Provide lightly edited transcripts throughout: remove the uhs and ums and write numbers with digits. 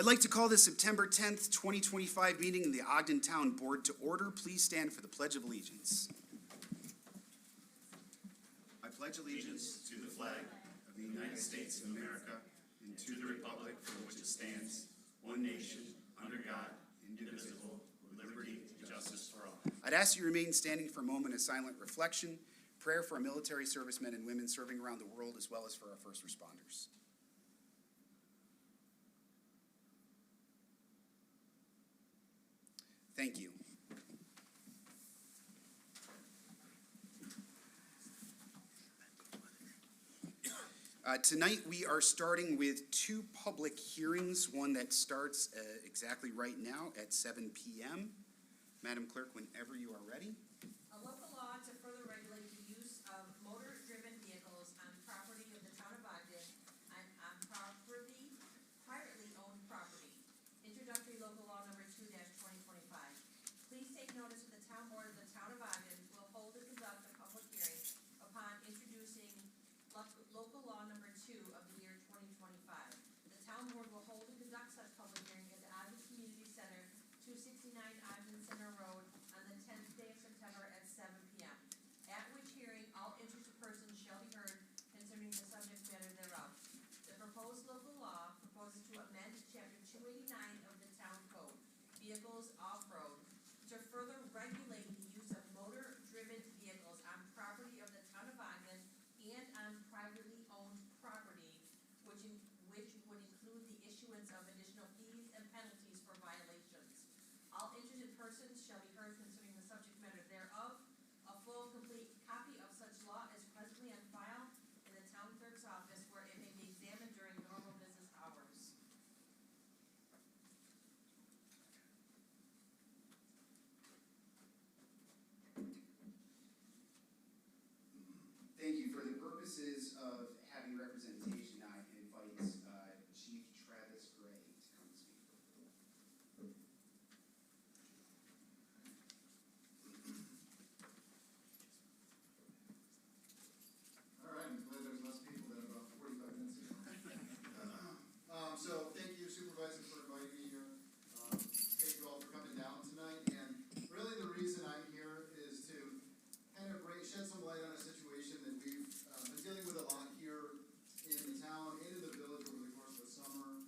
I'd like to call this September 10th, 2025 meeting in the Ogden Town Board to order. Please stand for the Pledge of Allegiance. I pledge allegiance To the flag of the United States of America and to the republic for which it stands, one nation, under God, indivisible, with liberty and justice for all. I'd ask you to remain standing for a moment of silent reflection, prayer for our military servicemen and women serving around the world, as well as for our first responders. Thank you. Tonight we are starting with two public hearings, one that starts exactly right now at 7 p.m. Madam Clerk, whenever you are ready. A local law to further regulate the use of motor-driven vehicles on property of the town of Ogden and on privately owned property. Introductory local law number 2-2025. Please take notice that the town board of the town of Ogden will hold and conduct a public hearing upon introducing local law number 2 of the year 2025. The town board will hold and conduct such public hearing at the Ogden Community Center, 269 Ogden Center Road, on the 10th day of September at 7 p.m. At which hearing, all interested persons shall be heard concerning the subject matter thereof. The proposed local law proposes to amend Chapter 289 of the Town Code, Vehicles Off-Road, to further regulate the use of motor-driven vehicles on property of the town of Ogden and on privately owned property, which would include the issuance of additional fees and penalties for violations. All interested persons shall be heard concerning the subject matter thereof. A full, complete copy of such law is presently on file in the town clerk's office, where it may be examined during normal business hours. Thank you. For the purposes of having representation, I invite Chief Travis Gray to come speak. All right, I'm glad there's less people than about 45 minutes ago. So thank you, Supervisor, for inviting me here. Thank you all for coming down tonight. And really the reason I'm here is to kind of shed some light on a situation that we've been dealing with a lot here in the town and in the village over the course of the summer.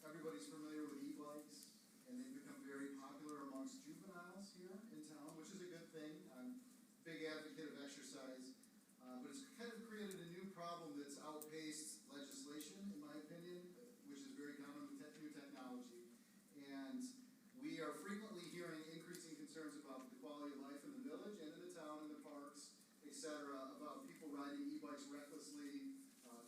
Everybody's familiar with e-bikes, and they've become very popular amongst juveniles here in town, which is a good thing. I'm a big advocate of exercise, but it's kind of created a new problem that's outpaced legislation, in my opinion, which is very common with new technology. And we are frequently hearing increasing concerns about the quality of life in the village and in the town, in the parks, etc., about people riding e-bikes recklessly,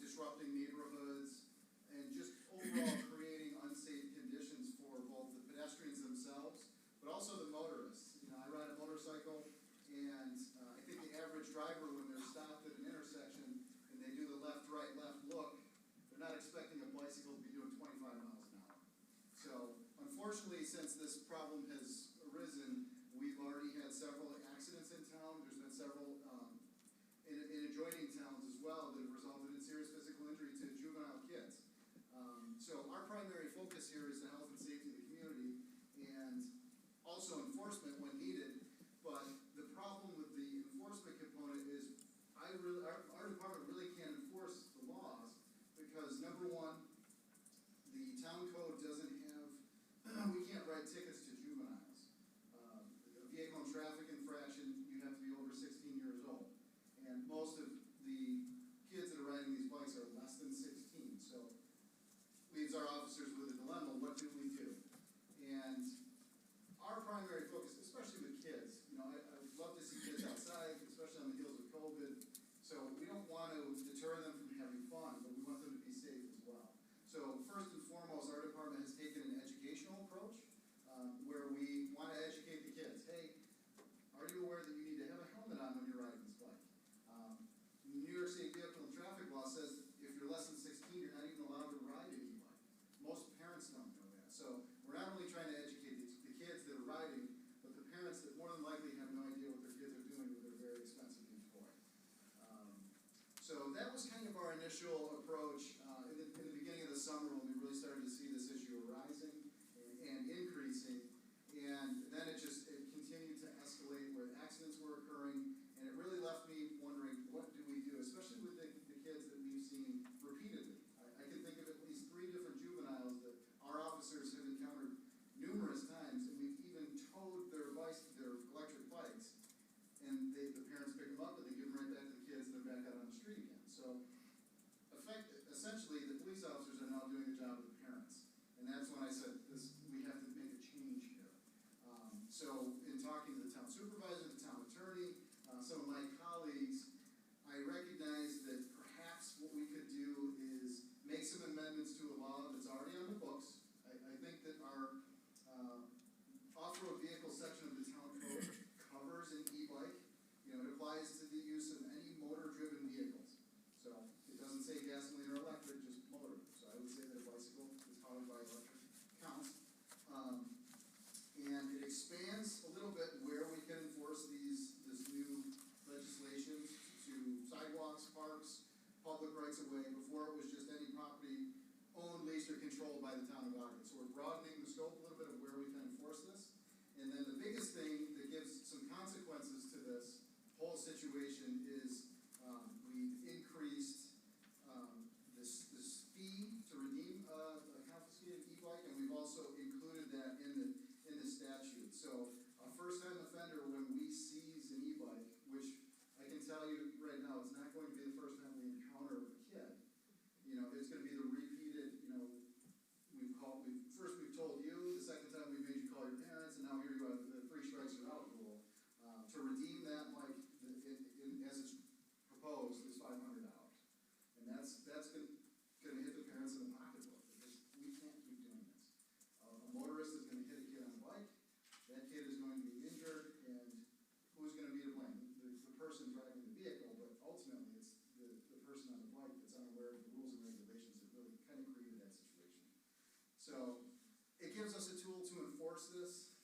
disrupting neighborhoods, and just overall creating unsafe conditions for both the pedestrians themselves, but also the motorists. You know, I ride a motorcycle, and I think the average driver, when they're stopped at an intersection and they do the left-right, left look, they're not expecting a bicycle to be doing 25 miles an hour. So, unfortunately, since this problem has arisen, we've already had several accidents in town. There's been several in adjoining towns as well that have resulted in serious physical injury to juvenile kids. So our primary focus here is the health and safety of the community and also enforcement when needed. But the problem with the enforcement component is our department really can't enforce the laws because, number one, the town code doesn't have, we can't write tickets to juveniles. A vehicle and traffic infraction, you have to be over 16 years old. And most of the kids that are riding these bikes are less than 16. So leaves our officers with a dilemma. What do we do? And our primary focus, especially with kids, you know, I love to see kids outside, especially on the heels of COVID. So we don't want to deter them from having fun, but we want them to be safe as well. So first and foremost, our department has taken an educational approach where we want to educate the kids. Hey, are you aware that you need to have a helmet on when you're riding this bike? New York State Vehicle and Traffic Law says if you're less than 16, you're not even allowed to ride an e-bike. Most parents don't know that. So we're not only trying to educate the kids that are riding, but the parents that more than likely have no idea what their kids are doing with their very expensive new toy. So that was kind of our initial approach in the beginning of the summer when we really started situation is, we've increased, this fee to redeem a confiscated e-bike, and we've also included that in the statute. So a first-time offender, when we seize an e-bike, which I can tell you right now, it's not going to be the first time we encounter a kid. You know, it's gonna be the repeated, you know, we've told you, the second time we made you call your parents, and now here you have the three strikes you're out rule. To redeem that, like, as it's proposed, is $500. And that's gonna hit the parents in the pocketbook, because we can't keep doing this. A motorist is gonna hit a kid on a bike, that kid is going to be injured, and who's gonna be to blame? The person driving the vehicle, but ultimately it's the person on the bike that's unaware of the rules and regulations that really kind of created that situation. So it gives us a tool to enforce this.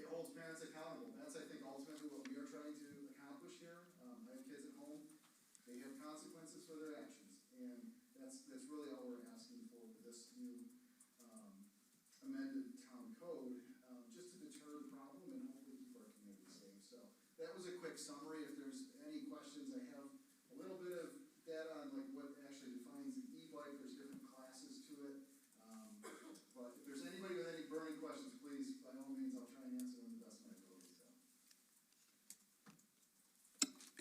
It holds parents accountable. That's, I think, ultimately what we are trying to accomplish here. I have kids at home. They have consequences for their actions, and that's really all we're asking for with this new amended town code, just to deter the problem and hopefully keep our community safe. So that was a quick summary. If there's any questions, I have a little bit of data on like what actually defines an e-bike. There's different classes to it. But if there's anybody with any burning questions, please, by all means, I'll try and answer them the best of my ability. So.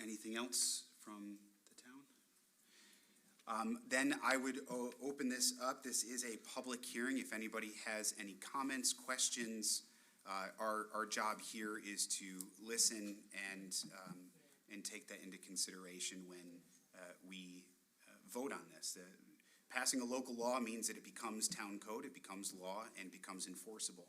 Anything else from the town? Then I would open this up. This is a public hearing. If anybody has any comments, questions, our job here is to listen and take that into consideration when we vote on this. Passing a local law means that it becomes town code, it becomes law, and becomes enforceable.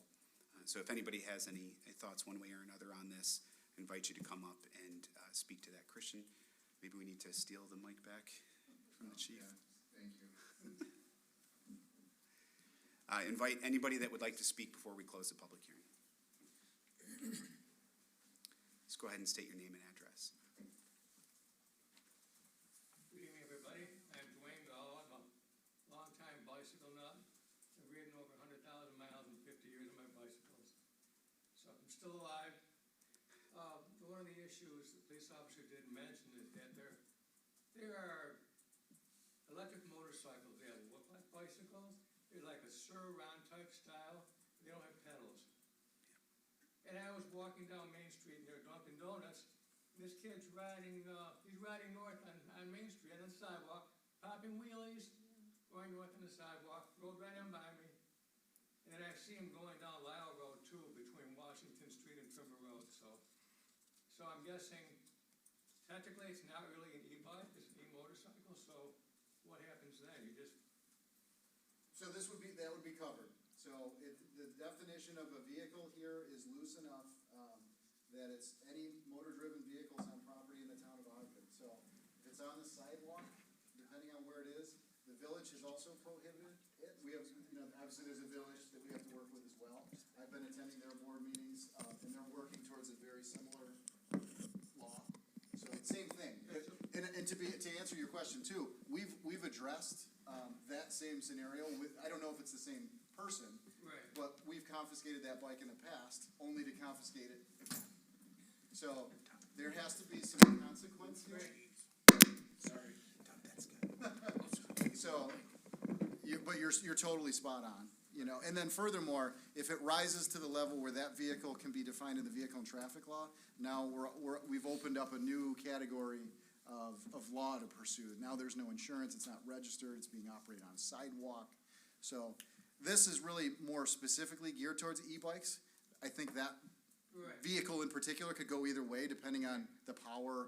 So if anybody has any thoughts one way or another on this, I invite you to come up and speak to that. Christian, maybe we need to steal the mic back from the chief. Yeah, thank you. Invite anybody that would like to speak before we close the public hearing. Let's go ahead and state your name and address. Good evening, everybody. I'm Dwayne Gall. I'm a longtime bicycle nut. I've ridden over 100,000 miles in 50 years on my bicycles. So I'm still alive. One of the issues the police officer did mention is that there are electric motorcycles. They have look-like bicycles. They're like a Sur-Ron type style. They don't have pedals. And I was walking down Main Street near Dunkin' Donuts. This kid's riding, he's riding north on Main Street on the sidewalk, popping wheelies, going north on the sidewalk, rode right in by me. And then I see him going down Lyle Road too, between Washington Street and Trimmer Road, so I'm guessing, technically it's not really an e-bike, it's an e-motorcycle, so what happens then? You just... So that would be covered. So the definition of a vehicle here is loose enough that it's any motor-driven vehicles on property in the town of Ogden. So if it's on the sidewalk, depending on where it is, the village has also prohibited it. We have, obviously there's a village that we have to work with as well. I've been attending their board meetings, and they're working towards a very similar law. So same thing. And to answer your question too, we've addressed that same scenario with, I don't know if it's the same person, Right. but we've confiscated that bike in the past, only to confiscate it again. So there has to be some consequence here. Sorry. That's good. So, but you're totally spot on, and then furthermore, if it rises to the level where that vehicle can be defined in the vehicle and traffic law, now we've opened up a new category of law to pursue. Now there's no insurance, it's not registered, it's being operated on a sidewalk. So this is really more specifically geared towards e-bikes. I think that vehicle in particular could go either way depending on the power,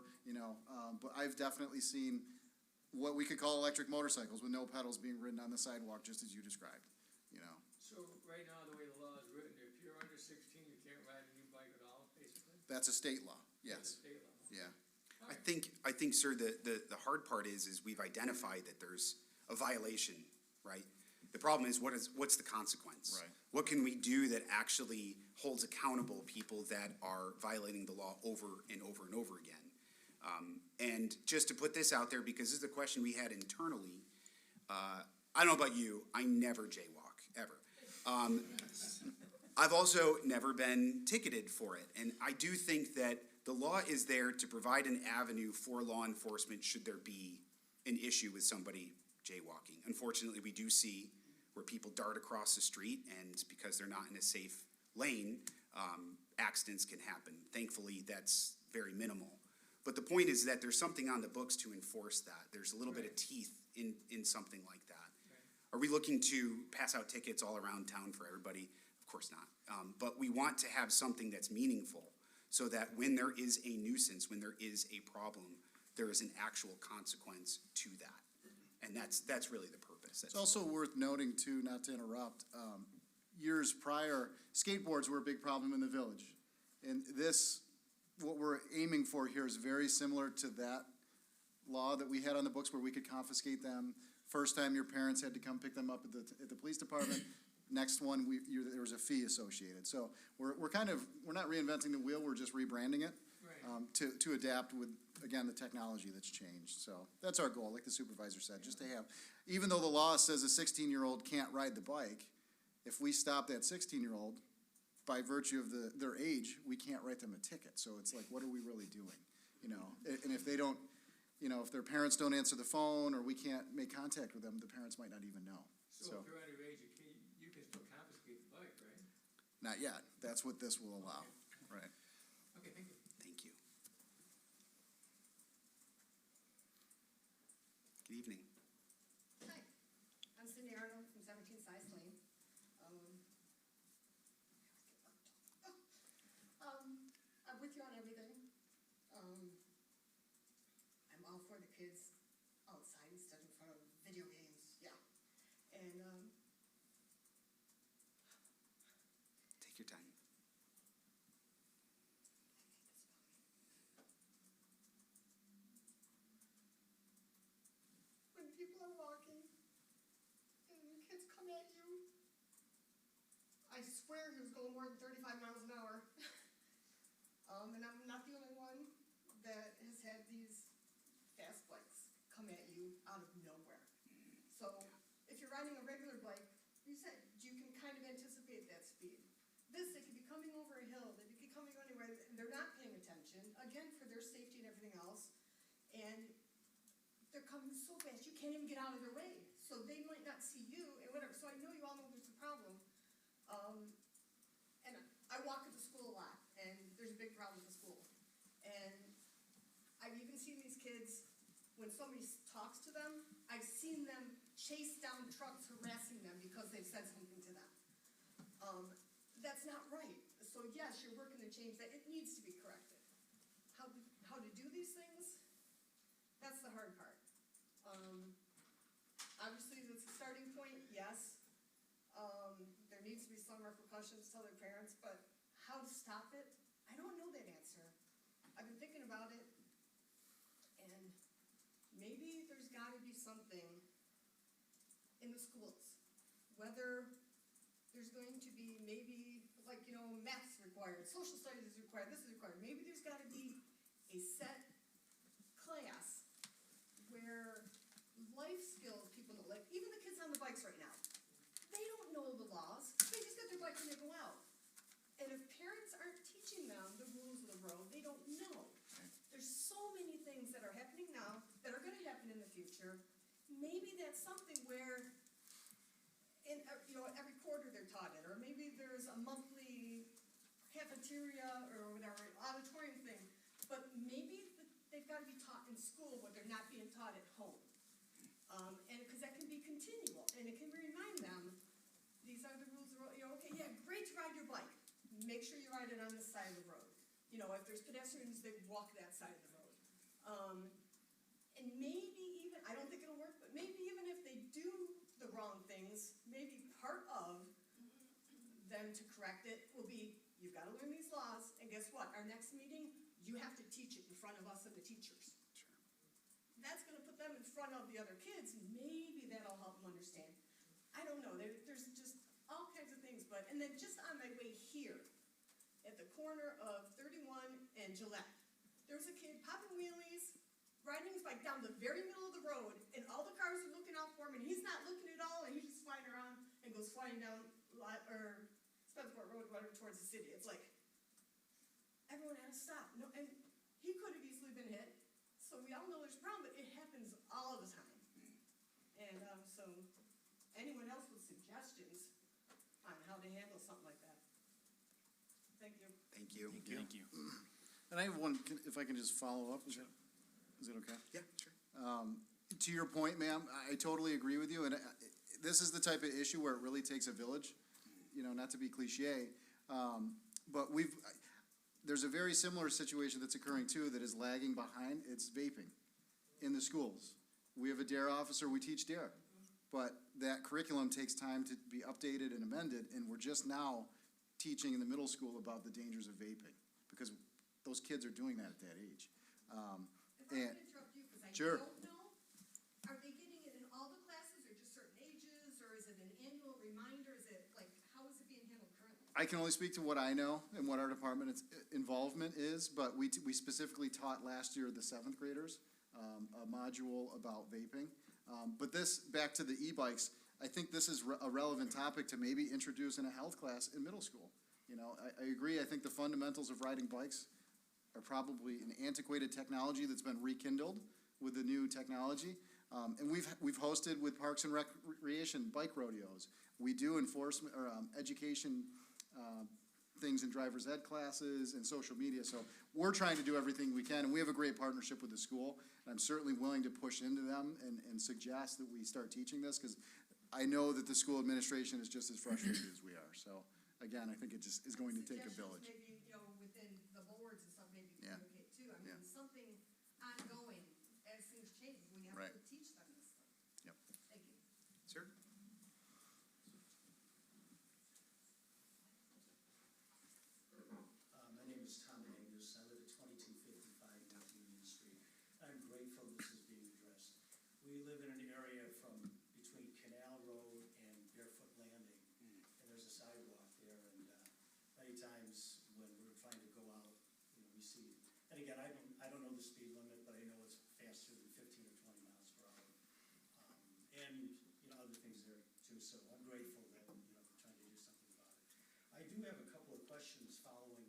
but I've definitely seen what we could call electric motorcycles with no pedals being ridden on the sidewalk, just as you described, So right now, the way the law is written, if you're under 16, you can't ride an e-bike at all, basically? That's a state law, That's yes, a state law. yeah. All I right. think, sir, the hard part is we've identified that there's a violation, right? The problem is what's the consequence? Right. What can we do that actually holds accountable people that are violating the law over and over and over again? And just to put this out there, because this is a question we had internally, I don't know about you, I never jaywalk, ever. I've also never been ticketed for it, and I do think that The law is there to provide an avenue for law enforcement should there be an issue with somebody jaywalking. Unfortunately, we do see where people dart across the street, and because they're not in a safe lane, accidents can happen. Thankfully, that's very minimal. But the point is that there's something on the books to enforce that. There's a little bit of teeth in something like that. Are we looking to pass out tickets all around town for everybody? Of course not. But we want to have something that's meaningful so that when there is a nuisance, when there is a problem, there is an actual consequence to that. And that's really the purpose. It's also worth noting too, not to interrupt, years prior, skateboards were a big problem in the village. And this, what we're aiming for here is very similar to that law that we had on the books where we could confiscate them. First time your parents had to come pick them up at the police department. Next one, there was a fee associated. So we're not reinventing the wheel, we're just rebranding it. Right. To adapt with, again, the technology that's changed. So that's our goal, like the supervisor said, just to have, even though the law says a 16-year-old can't ride the bike, if we stop that 16-year-old, by virtue of their age, we can't write them a ticket. So it's like, what are we really doing? You know, and if they don't, you know, if their parents don't answer the phone or we can't make contact with them, the parents might not even know. So if you're underage, you can still confiscate the bike, right? Not yet. That's what this will allow. Right. Okay, thank you. Thank you. Good evening. Hi, I'm Cindy Arnold from 17 Size Lane. I'm with you on everything. I'm all for the kids outside instead of in front of video games, yeah. And, Take your time. when people are walking and kids come at you, I swear he was going more than 35 miles an hour. And I'm not the only one that has had these fast bikes come at you out of nowhere. So if you're riding a regular bike, you said you can kind of anticipate that speed. This, they could be coming over a hill, they could be coming anywhere, and they're not paying attention, again, for their safety and everything else. And they're coming so fast, you can't even get out of their way. So they might not see you and whatever. So I know you all know there's a problem. And I walk at the school a lot, and there's a big problem at the school. And I've even seen these kids, when somebody talks to them, I've seen them chase down trucks harassing them because they've said something to them. That's not right. So yes, you're working to change that. It needs to be corrected. How to do these things, that's the hard part. Obviously, that's a starting point, yes. There needs to be some repercussions to their parents, but how to stop it, I don't know that answer. I've been thinking about it, and maybe there's gotta be something in the schools. Whether there's going to be maybe, like, you know, math's required, social studies is required, this is required. Maybe there's gotta be a set class where life skills people know, like even the kids on the bikes right now, they don't know the laws, they just get their bike when they go out. And if parents aren't teaching them the rules of the road, they don't know. There's so many things that are happening now that are gonna happen in the future. Maybe that's something where in, you know, every quarter they're taught it, or maybe there's a monthly cafeteria or whatever, auditorium thing. But maybe they've gotta be taught in school what they're not being taught at home. And because that can be continual, and it can remind them, these are the rules of the road, you know, okay, yeah, great to ride your bike. Make sure you ride it on this side of the road. You know, if there's pedestrians, they walk that side of the road. And maybe even, I don't think it'll work, but maybe even if they do the wrong things, maybe part of them to correct it will be, you've gotta learn these laws, and guess what? Our next meeting, you have to teach it in front of us and the teachers. That's gonna put them in front of the other kids, maybe that'll help them understand. I don't know, there's just all kinds of things, and then just on my way here, at the corner of 31 and Gillette, there was a kid popping wheelies, riding his bike down the very middle of the road, and all the cars are looking out for him, and he's not looking at all, and he's just flying around and goes flying down, or Spencerport Road, whatever, towards the city. It's like, everyone had to stop. No, and he could have easily been hit, so we all know there's a problem, but it happens all the time. And, so, anyone else with suggestions on how to handle something like that? Thank you. Thank you. Thank you. And I have one, if I can just follow up, is it okay? Yeah, sure. To your point, ma'am, I totally agree with you, and this is the type of issue where it really takes a village, you know, not to be cliche, but there's a very similar situation that's occurring too that is lagging behind, it's vaping in the schools. We have a DARE officer, we teach DARE, but that curriculum takes time to be updated and amended, and we're just now teaching in the middle school about the dangers of vaping, because those kids are doing that at that age. If I And- could interrupt you, because I Sure. don't know, are they getting it in all the classes, or just certain ages, or is it an annual reminder, is it, like, how is it being handled currently? I can only speak to what I know and what our department's involvement is, but we specifically taught last year the seventh graders a module about vaping. But this, back to the e-bikes, I think this is a relevant topic to maybe introduce in a health class in middle school. You know, I agree, I think the fundamentals of riding bikes are probably an antiquated technology that's been rekindled with the new technology. And we've hosted with Parks and Recreation bike rodeos. We do enforcement or education things in driver's ed classes and social media. So we're trying to do everything we can, and we have a great partnership with the school. And I'm certainly willing to push into them and suggest that we start teaching this, because I know that the school administration is just as frustrated as we are. So again, I think it just is going to take a village. Suggestions maybe, you know, within the boards and stuff, maybe Yeah. communicate too. I Yeah. mean, something ongoing as things change, we have Right. to teach them this stuff. Yep. Thank you. Sir? My name is Tom Angus. I live at 2255 North Union Street. I'm grateful this is being addressed. We live in an area from between Canal Road and Barefoot Landing, and there's a sidewalk there, and many times when we're trying to go out, you know, we see, and again, I don't know the speed limit, but I know it's faster than 15 or 20 miles per hour. And, you know, other things there too, so I'm grateful that, you know, we're trying to do something about it. I do have a couple of questions following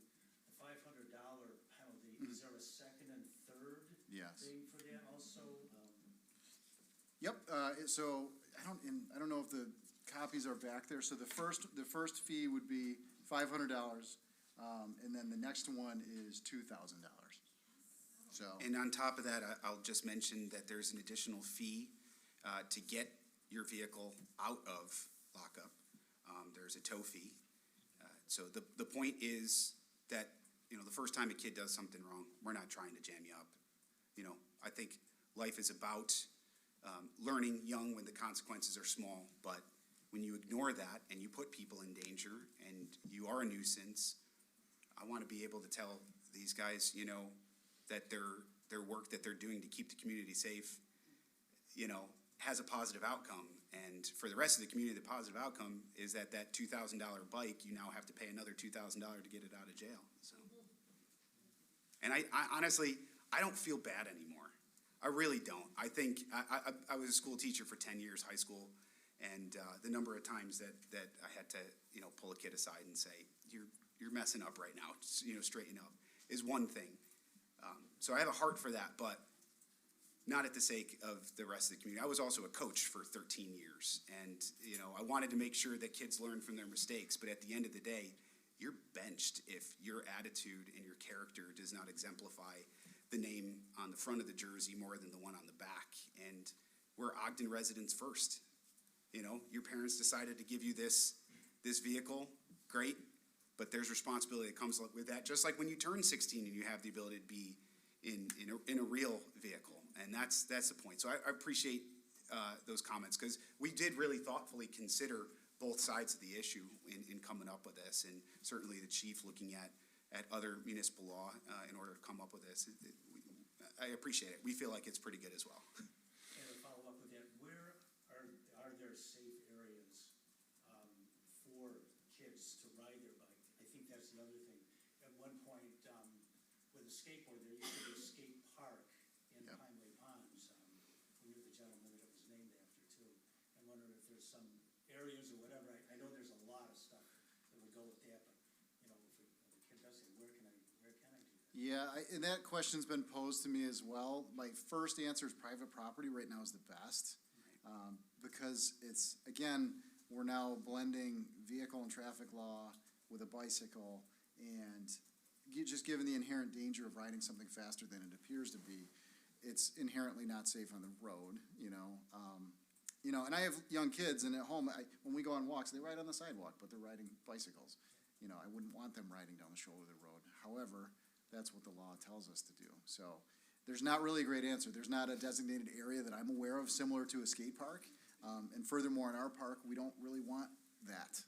the $500 penalty. Is there a second and third Yes. thing for that also? Yep, so I don't know if the copies are back there. So the first fee would be $500, and then the next one is $2,000. So, And on top of that, I'll just mention that there's an additional fee to get your vehicle out of lockup. There's a tow fee. So the point is that, you know, the first time a kid does something wrong, we're not trying to jam you up. You know, I think life is about learning young when the consequences are small, but when you ignore that and you put people in danger and you are a nuisance, I want to be able to tell these guys, you know, that their work that they're doing to keep the community safe, you know, has a positive outcome. And for the rest of the community, the positive outcome is that $2,000 bike, you now have to pay another $2,000 to get it out of jail, so. And I honestly, I don't feel bad anymore. I really don't. I think, I was a school teacher for 10 years, high school, and the number of times that I had to, you know, pull a kid aside and say, you're messing up right now, you know, straighten up, is one thing. So I have a heart for that, but not at the sake of the rest of the community. I was also a coach for 13 years, and, you know, I wanted to make sure that kids learn from their mistakes, but at the end of the day, you're benched if your attitude and your character does not exemplify the name on the front of the jersey more than the one on the back. And we're Ogden residents first. You know, your parents decided to give you this vehicle, great, but there's responsibility that comes with that, just like when you turn 16 and you have the ability to be in a real vehicle. And that's the point. So I appreciate those comments, because we did really thoughtfully consider both sides of the issue in coming up with this, and certainly the chief looking at other municipal law in order to come up with this. I appreciate it. We feel like it's pretty good as well. And to follow up with that, where are there safe areas for kids to ride their bike? I think that's the other thing. At one point, with a skateboard, there used to be a skate park in Yep. Pineway Ponds. We knew the gentleman that it was named after too. I'm wondering if there's some areas or whatever. I know there's a lot of stuff that would go with that, but, you know, if a kid does say, where can I do Yeah, and that question's been posed to me as well. My first answer is private property right now is the best. Because it's, again, we're now blending vehicle and traffic law with a bicycle, and just given the inherent danger of riding something faster than it appears to be, it's inherently not safe on the road, you know? And I have young kids, and at home, when we go on walks, they ride on the sidewalk, but they're riding bicycles. I wouldn't want them riding down the shoulder of the road. However, that's what the law tells us to do. So there's not really a great answer. There's not a designated area that I'm aware of similar to a skate park. And furthermore, in our park, we don't really want that.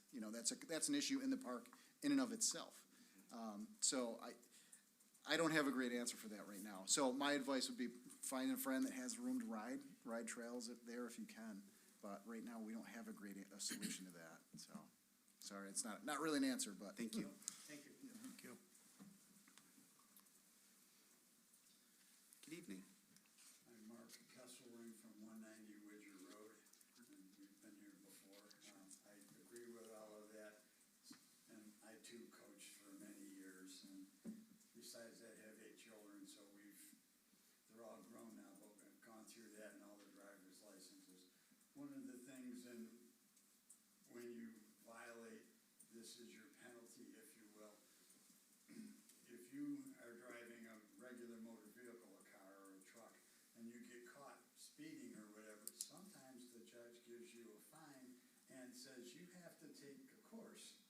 That's an issue in the park in and of itself. So I don't have a great answer for that right now. So my advice would be find a friend that has room to ride trails there if you can. But right now, we don't have a great solution to that. So, sorry, it's not really an answer, but. Thank you. Thank you. Thank you. Good evening. I'm Mark Kesselring from 190 Widger Road, and we've been here before. I agree with all of that, and I too coached for many years, and besides that, have 8 children, so they're all grown now, but we've gone through that and all the driver's licenses. One of the things, and when you violate, this is your penalty, if you will. If you are driving a regular motor vehicle, a car or a truck, and you get caught speeding or whatever, sometimes the judge gives you a fine and says you have to take a course,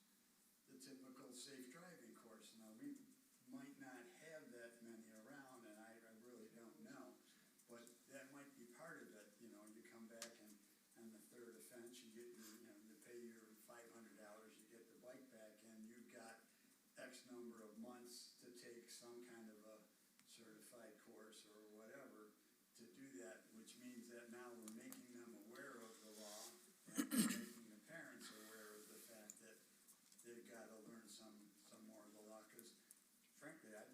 the typical safe driving course. Now, we might not have that many around, and I really don't know, but that might be part of it. You come back and on the 3rd offense, you get you pay your $500, you get the bike back, and you've got X number of months to take some kind of a certified course or whatever to do that, which means that now we're making them aware of the law and we're making the parents aware of the fact that they've got to learn some more of the law, because frankly, I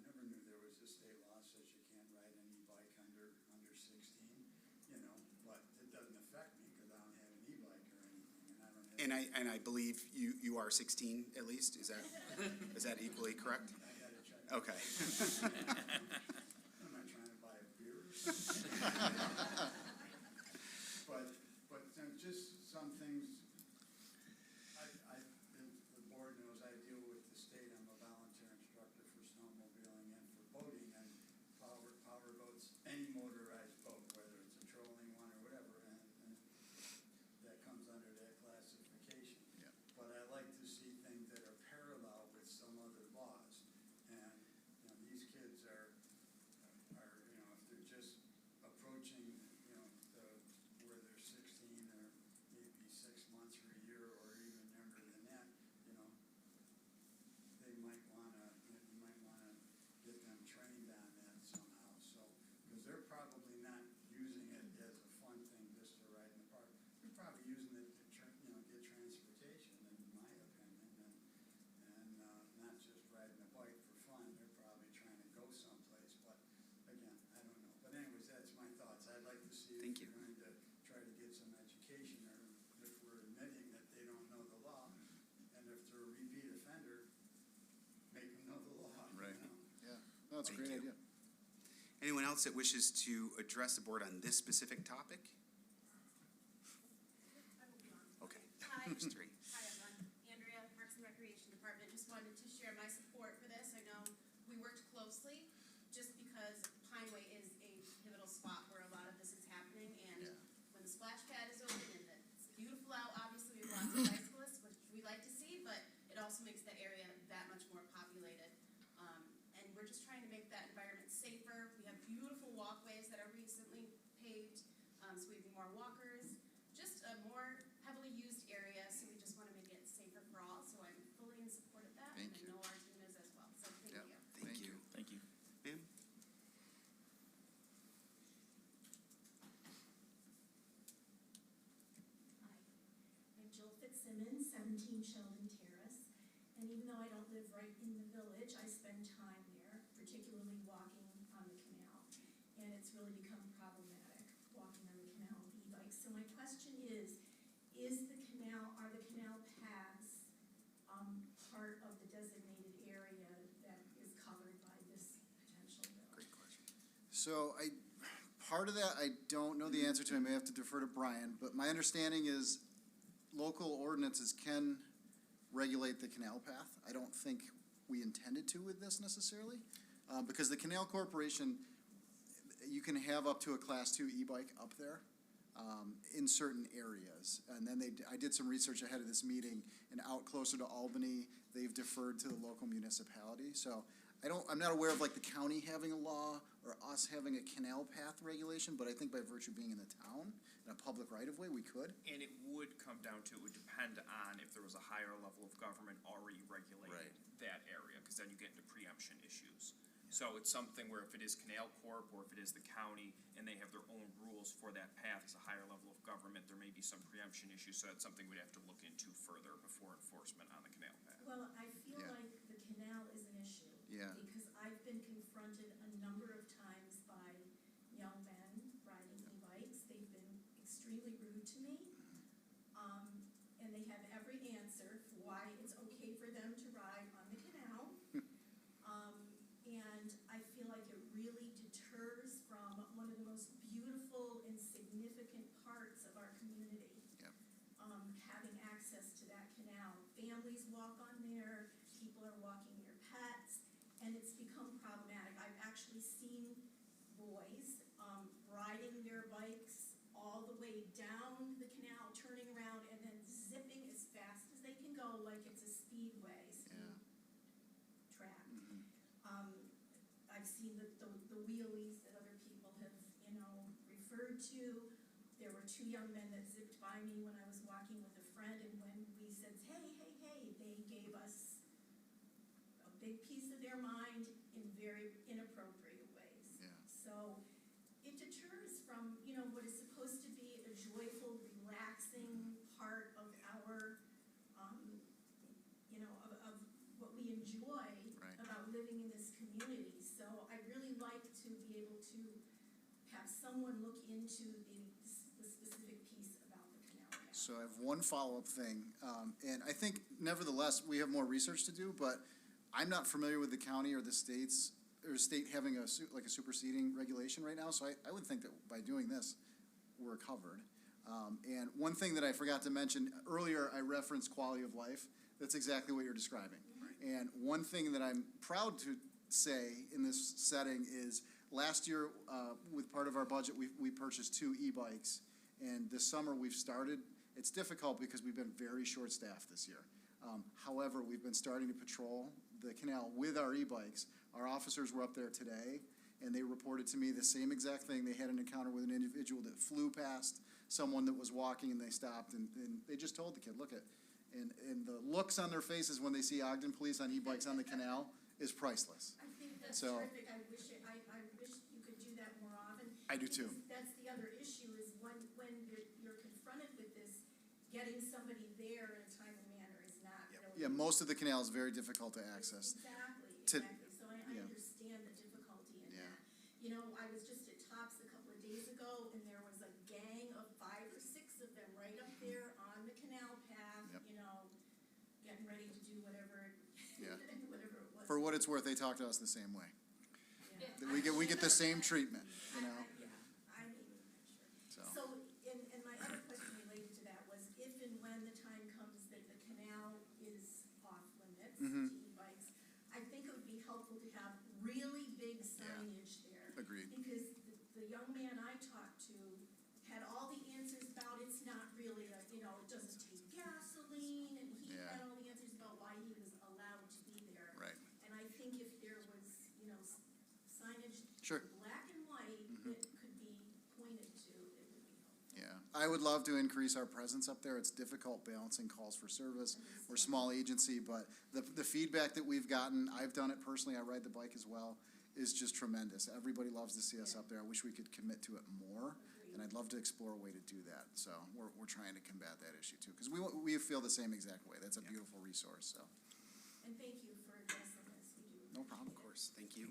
never knew there was a state law that says you can't ride any bike under 16, but it doesn't affect me because I don't have an e-bike or anything, and I don't have. And I believe you are 16 at least, is that equally correct? I gotta check. Okay. I'm not trying to buy a beer or something. But just some things, the board knows I deal with the state. I'm a volunteer instructor for snowmobiling and for boating, and power boats, any motorized boat, whether it's a trolling one or whatever, and that comes under that classification. Yeah. But I like to see things that are parallel with some other laws. And, these kids are, if they're just approaching, where they're 16 or maybe 6 months or a year or even younger than that, they might wanna, you might wanna get them trained on that somehow, so, because they're probably not using it as a fun thing just to ride in the park. They're probably using it to, get transportation, in my opinion, and not just riding a bike for fun. They're probably trying to go someplace, but again, I don't know. But anyways, that's my thoughts. I'd like to see if Thank you. we're going to try to get some education, or if we're admitting that they don't know the law, and if they're a repeat offender, make them know the law. Right. Yeah, no, that's a Thank great you. idea. Anyone else that wishes to address the board on this specific topic? Okay. Hi. There's 3. Hi, everyone. Andrea, Parks and Recreation Department. Just wanted to share my support for this. I know we worked closely just because Pineway is a pivotal spot where a lot of this is happening. And Yeah. when the splash pad is open and it's beautiful out, obviously we have lots of bicyclists, which we like to see, but it also makes the area that much more populated. And we're just trying to make that environment safer. We have beautiful walkways that are recently paved, so we have more walkers. Just a more heavily used area, so we just want to make it safer for all. So I'm fully in support of that. Thank and you. I know our team is as well. So thank Yeah. you. Thank you. Thank you. Ma'am? Hi, I'm Jill Fitzsimmons, 17 Sheldon Terrace, and even though I don't live right in the village, I spend time there, particularly walking on the canal, and it's really become problematic, walking on the canal with e-bikes. So my question is are the canal paths part of the designated area that is covered by So part of that, I don't know the answer to. I may have to defer to Brian, but my understanding is local ordinances can regulate the canal path. I don't think we intended to with this necessarily, because the Canal Corporation, you can have up to a Class 2 e-bike up there in certain areas. And then I did some research ahead of this meeting, and out closer to Albany, they've deferred to the local municipality. So I'm not aware of like the county having a law or us having a canal path regulation, but I think by virtue of being in the town, in a public right-of-way, we could. And it would come down to, it would depend on if there was a higher level of government already regulating that area, because then you get into preemption issues. So it's something where if it is Canal Corp or if it is the county and they have their own rules for that path as a higher level of government, there may be some preemption issues, so that's something we'd have to look into further before enforcement on the canal path. Well, I feel Yeah. like the canal is an issue. Yeah. Because I've been confronted a number of times by young men riding e-bikes. They've been extremely rude to me. And they have every answer for why it's okay for them to ride on the canal. And I feel like it really deters from one of the most beautiful and significant parts of our community. Yep. Having access to that canal. Families walk on there, people are walking their pets, and it's become problematic. I've actually seen boys, riding their bikes all the way down the canal, turning around, and then zipping as fast as they can go like it's a speedway, speed track. I've seen the wheelies that other people have, referred to. There were two young men that zipped by me when I was walking with a friend, and when we said, hey, they gave us a big piece of their mind in very inappropriate ways. Yeah. So it deters from, what is supposed to be a joyful, relaxing part of our, of what we enjoy Right. about living in this community. So I'd really like to be able to have someone look into the specific piece about the canal path. So I have one follow-up thing, and I think nevertheless, we have more research to do, but I'm not familiar with the county or the state having a superseding regulation right now, so I would think that by doing this, we're covered. And one thing that I forgot to mention, earlier I referenced quality of life. That's exactly what you're describing. And one thing that I'm proud to say in this setting is last year, with part of our budget, we purchased 2 e-bikes. And this summer we've started, it's difficult because we've been very short-staffed this year. However, we've been starting to patrol the canal with our e-bikes. Our officers were up there today, and they reported to me the same exact thing. They had an encounter with an individual that flew past someone that was walking, and they stopped, and they just told the kid, look at, and the looks on their faces when they see Ogden police on e-bikes on the canal is priceless. I think that's So- terrific. I wish you could do that more often. I do too. Because that's the other issue is when you're confronted with this, getting somebody there in a timely manner is not really. Yeah, most of the canal is very difficult to access. Exactly. So I yeah. understand the difficulty in Yeah. that. I was just at Tops a couple of days ago, and there was a gang of 5 or 6 of them right up there on the canal path, Yep. getting ready to do whatever, Yeah. whatever it was. For what it's worth, they talk to us the same way. Yeah. We get the same treatment, Yeah, I mean, So. sure. So, and my other question related to that was if and when the time comes that the canal is off limits to e-bikes, I think it would be helpful to have really big signage there. Agreed. Because the young man I talked to had all the answers about it's not really it doesn't take gasoline, and he Yeah. had all the answers about why he was allowed to be there. Right. And I think if there was, signage Sure. black and white that could be pointed to, it would be helpful. Yeah, I would love to increase our presence up there. It's difficult balancing calls for service. We're a small agency, but the feedback that we've gotten, I've done it personally, I ride the bike as well, is just tremendous. Everybody loves to see us up there. I wish we could commit to it more, and I'd love to explore a way to do that. So we're trying to combat that issue too, because we feel the same exact way. That's a beautiful resource, so. And thank you for addressing this, we do. No problem. Of course, thank you.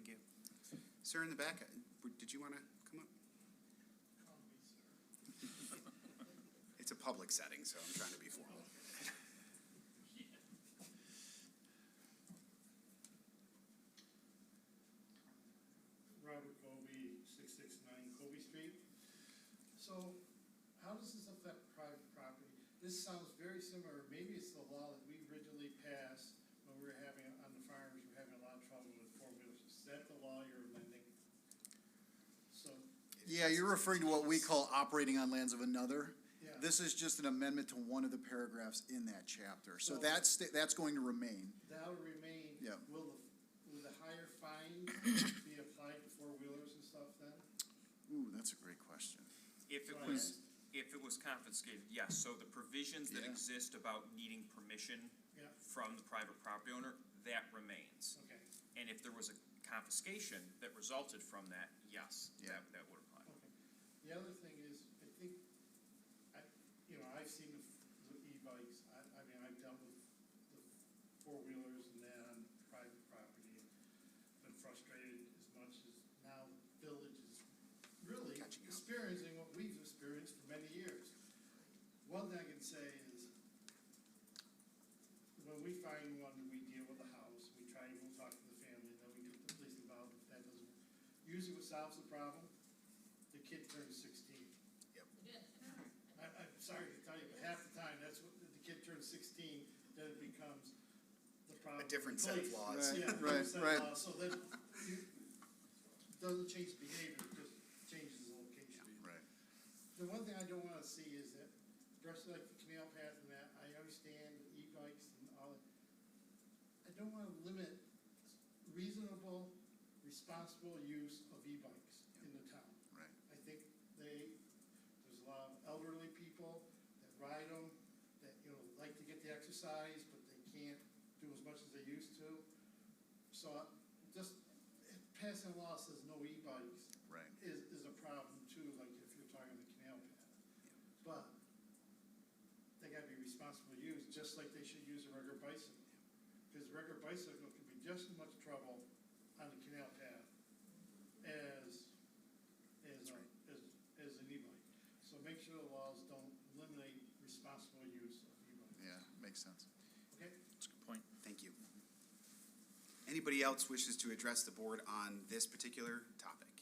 Sir in the back, did you want to come up? It's a public setting, so I'm trying to be formal. Robert Colby, 16 So how does this affect private property? This sounds very similar, maybe it's the law that we originally passed when we were having, on the farmers, we were having a lot of trouble with four-wheelers. Is that the law you're amending? So, Yeah, you're referring to what we call operating on lands of another. yeah. This is just an amendment to one of the paragraphs in that chapter. So So- that's going to remain. That'll remain. Yeah. Will the higher fine be applied to four-wheelers and stuff then? Ooh, that's a great question. If it Right. was confiscated, yes, so the provisions that Yeah. exist about needing permission Yeah, from the private property owner, that remains. okay, And if there was a confiscation that resulted from that, yes, Yeah. that would apply. okay. The other thing is, I think, I've seen the e-bikes, I mean, I've dealt with the four-wheelers and that on private property, and been frustrated as much as now the village is really Catching up. experiencing what we've experienced for many years. One thing I can say is, when we find one, we deal with the house, we'll talk to the family, then we get the police involved. If that doesn't, usually what solves the problem, the kid turns 16. I'm sorry to tell you, but half the time, that's what, the kid turns 16, then it becomes the problem. A different set of Police. laws. Right, Yeah, right, different set of right. laws. So then, it doesn't change behavior, it just changes the location. Right. The one thing I don't wanna see is that, especially like the canal path and that, I understand e-bikes and all that. I don't wanna limit reasonable, responsible use of e-bikes in the town. Right. I think there's a lot of elderly people that ride them, that, like to get the exercise, but they can't do as much as they used to. So, just passing a law says no e-bikes Right. is a problem too, like if you're talking the canal path. But they gotta be responsible use, just like they should use a regular bicycle. Because a regular bicycle can be just as much trouble on the canal path as an e-bike. So make sure the laws don't eliminate responsible use of e-bikes. Yeah, makes sense. Okay? That's a good point. Thank you. Anybody else wishes to address the board on this particular topic?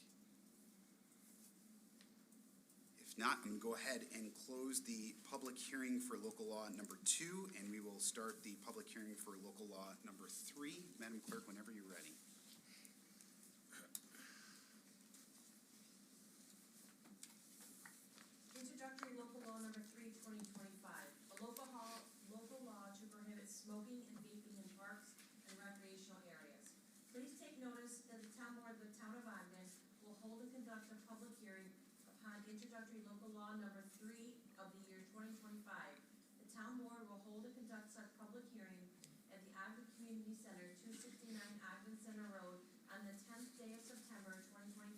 If not, I'm going to go ahead and close the public hearing for local law number 2, and we will start the public hearing for local law number 3. Madam Clerk, whenever you're ready. Introductory local law number 3, 2025. A local law to prohibit smoking and vaping in parks and recreational areas. Please take notice that the town board of the town of Ogden will hold and conduct a public hearing upon introductory local law number 3 of the year 2025. The town board will hold and conduct such public hearing at the Ogden Community Center, 269 Ogden Center Road, on the 10th day of September 2025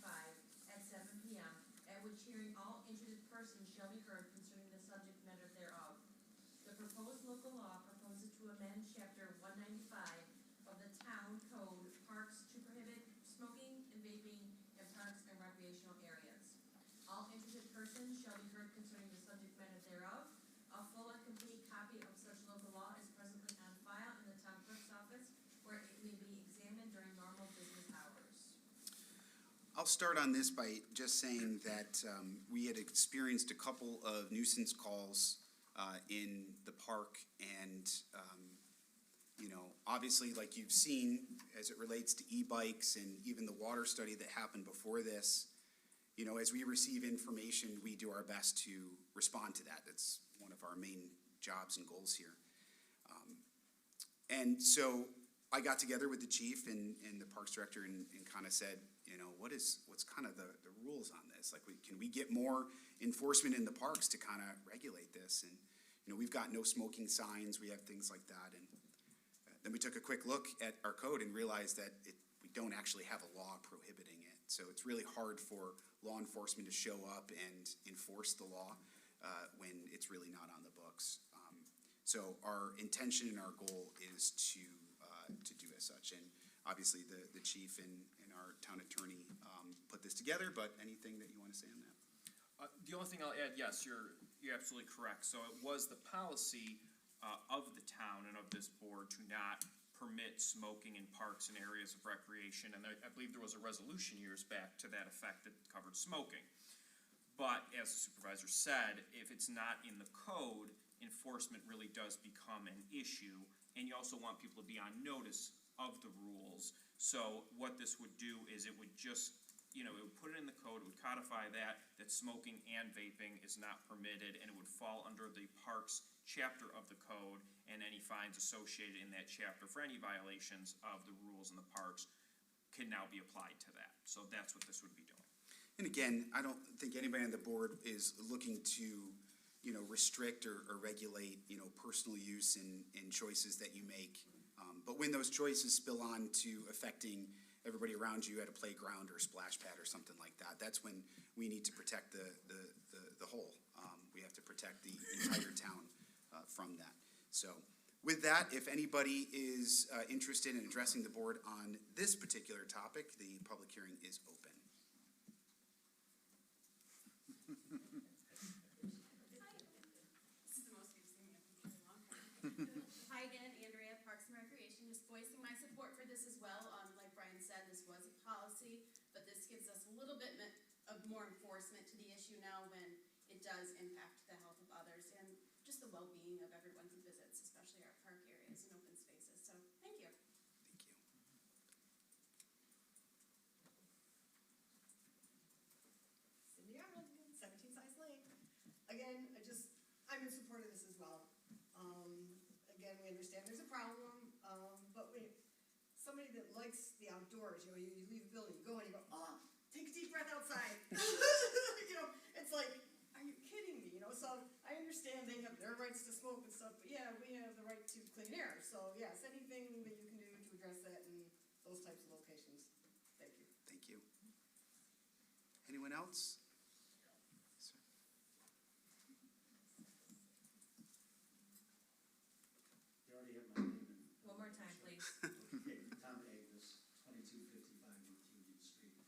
at 7 p.m., at which hearing all interested persons shall be heard concerning the subject matter thereof. The proposed local law proposes to amend chapter 195 of the town code parks to prohibit smoking and vaping in parks and recreational areas. All interested persons shall be heard concerning the subject matter thereof. A full and complete copy of such local law is presently on file in the town clerk's office, where it may be examined during normal business hours. I'll start on this by just saying that we had experienced a couple of nuisance calls in the park, and, obviously, like you've seen, as it relates to e-bikes and even the water study that happened before this, as we receive information, we do our best to respond to that. That's one of our main jobs and goals here. And so I got together with the chief and the parks director and kind of said, what's kind of the rules on this? Like, can we get more enforcement in the parks to kind of regulate this? And, we've got no smoking signs, we have things like that. And then we took a quick look at our code and realized that we don't actually have a law prohibiting it. So it's really hard for law enforcement to show up and enforce the law when it's really not on the books. So our intention and our goal is to do as such. And obviously, the chief and our town attorney put this together, but anything that you want to say on that? The only thing I'll add, yes, you're absolutely correct. So it was the policy of the town and of this board to not permit smoking in parks and areas of recreation. And I believe there was a resolution years back to that effect that covered smoking. But as the supervisor said, if it's not in the code, enforcement really does become an issue. And you also want people to be on notice of the rules. So what this would do is it would just, it would put it in the code, it would codify that smoking and vaping is not permitted, and it would fall under the parks chapter of the code, and any fines associated in that chapter for any violations of the rules in the parks can now be applied to that. So that's what this would be doing. And again, I don't think anybody on the board is looking to, restrict or regulate, personal use and choices that you make. But when those choices spill on to affecting everybody around you at a playground or a splash pad or something like that, that's when we need to protect the whole. We have to protect the entire town from that. So with that, if anybody is interested in addressing the board on this particular topic, the public hearing is open. This is the most you've seen me in a long time. Hi again, Andrea, Parks and Recreation, just voicing my support for this as well. Like Brian said, this was a policy, but this gives us a little bit of more enforcement to the issue now when it does impact the health of others and just the well-being of everyone who visits, especially our park areas and open spaces. So, thank you. Thank you. Cindy Arnold, 17 Size Lane. Again, I'm in support of this as well. Again, we understand there's a problem, but somebody that likes the outdoors, you leave a building, you go and you go, oh, take a deep breath outside. It's like, are you kidding me? So I understand they have their rights to smoke and stuff, but yeah, we have the right to clean air. So yes, anything that you can do to address that in those types of locations. Thank you. Thank you. Anyone else? Yes, sir. You already have my name in. One more time, please. Okay, Tom Agnes, 2255 North Union Street.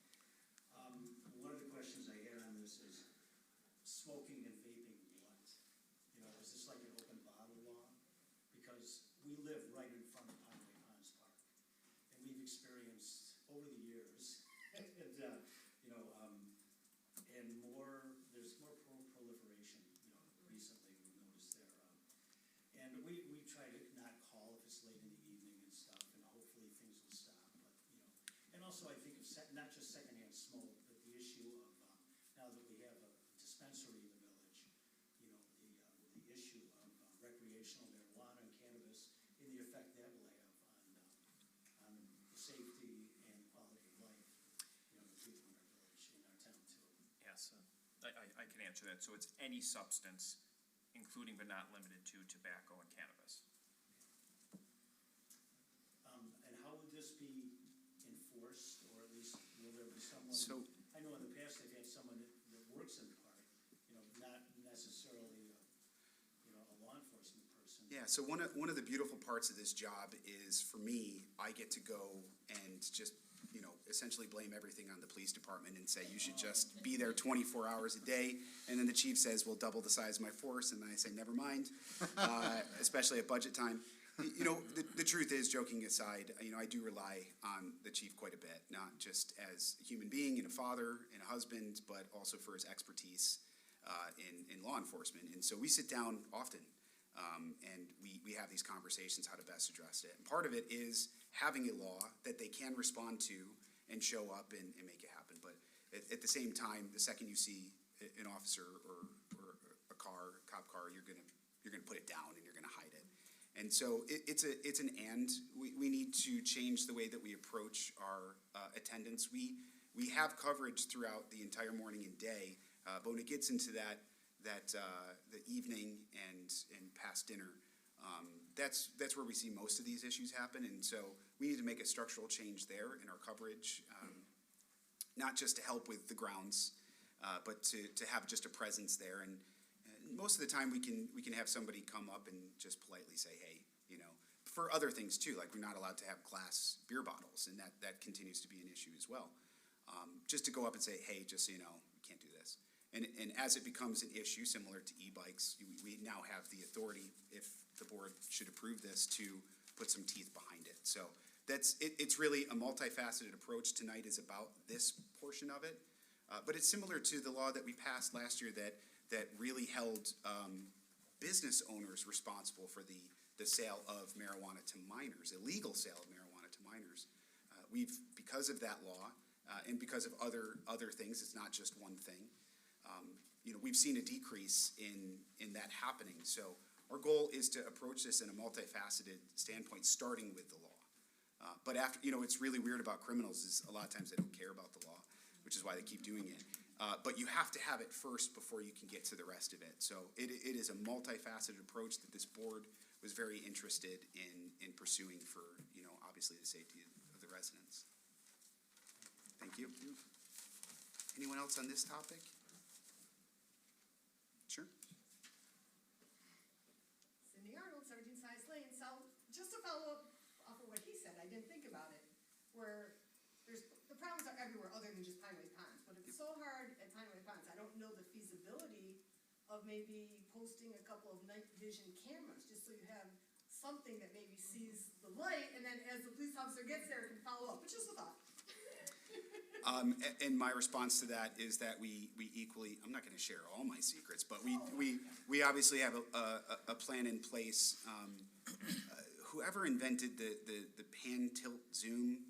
One of the questions I had on this is smoking and vaping what? Is this like an open bottle law? Because we live right in front of Pondway Ponds Park, and we've experienced over the years, and there's more proliferation, recently we've noticed there. And we try to not call if it's late in the evening and stuff, and hopefully things will stop, but, and also I think of not just secondhand smoke, but the issue of, now that we have a dispensary in the village, the issue of recreational marijuana and cannabis and the effect that will have on the safety and quality of life, the people in our village, in our town too. Yes, I can answer that. So it's any substance, including but not limited to tobacco and cannabis. And how would this be enforced, or at least will there be someone? So- I know in the past they've had someone that works in the park, not necessarily a law enforcement person. Yeah, so one of the beautiful parts of this job is, for me, I get to go and just, essentially blame everything on the police department and say, you should just be there 24 hours a day. And then the chief says, we'll double the size of my force, and then I say, never mind, especially at budget time. The truth is, joking aside, I do rely on the chief quite a bit, not just as a human being and a father and a husband, but also for his expertise in law enforcement. And so we sit down often, and we have these conversations how to best address it. And part of it is having a law that they can respond to and show up and make it happen. But at the same time, the second you see an officer or a cop car, you're gonna put it down and you're gonna hide it. And so it's an and. We need to change the way that we approach our attendance. We have coverage throughout the entire morning and day, but when it gets into the evening and past dinner, that's where we see most of these issues happen. And so we need to make a structural change there in our coverage, not just to help with the grounds, but to have just a presence there. And most of the time we can have somebody come up and just politely say, hey, for other things too, like we're not allowed to have glass beer bottles, and that continues to be an issue as well. Just to go up and say, hey, just so you know, we can't do this. And as it becomes an issue similar to e-bikes, we now have the authority, if the board should approve this, to put some teeth behind it. So it's really a multifaceted approach. Tonight is about this portion of it. But it's similar to the law that we passed last year that really held business owners responsible for the sale of marijuana to minors, illegal sale of marijuana to minors. Because of that law, and because of other things, it's not just one thing, we've seen a decrease in that happening. So our goal is to approach this in a multifaceted standpoint, starting with the law. But after, it's really weird about criminals is a lot of times they don't care about the law, which is why they keep doing it. But you have to have it first before you can get to the rest of it. So it is a multifaceted approach that this board was very interested in pursuing for, obviously the safety of the residents. Thank you. Anyone else on this topic? Sure. Cindy Arnold, 17 Science Lane. So just to follow up off of what he said, I didn't think about it, where the problems are everywhere other than just Pineway Ponds, but it's so hard at Pineway Ponds. I don't know the feasibility of maybe posting a couple of night vision cameras, just so you have something that maybe sees the light, and then as the police officer gets there, it can follow up. It's just a thought. And my response to that is that we equally, I'm not going to share all my secrets, but we obviously have a plan in place. Whoever invented the pan tilt zoom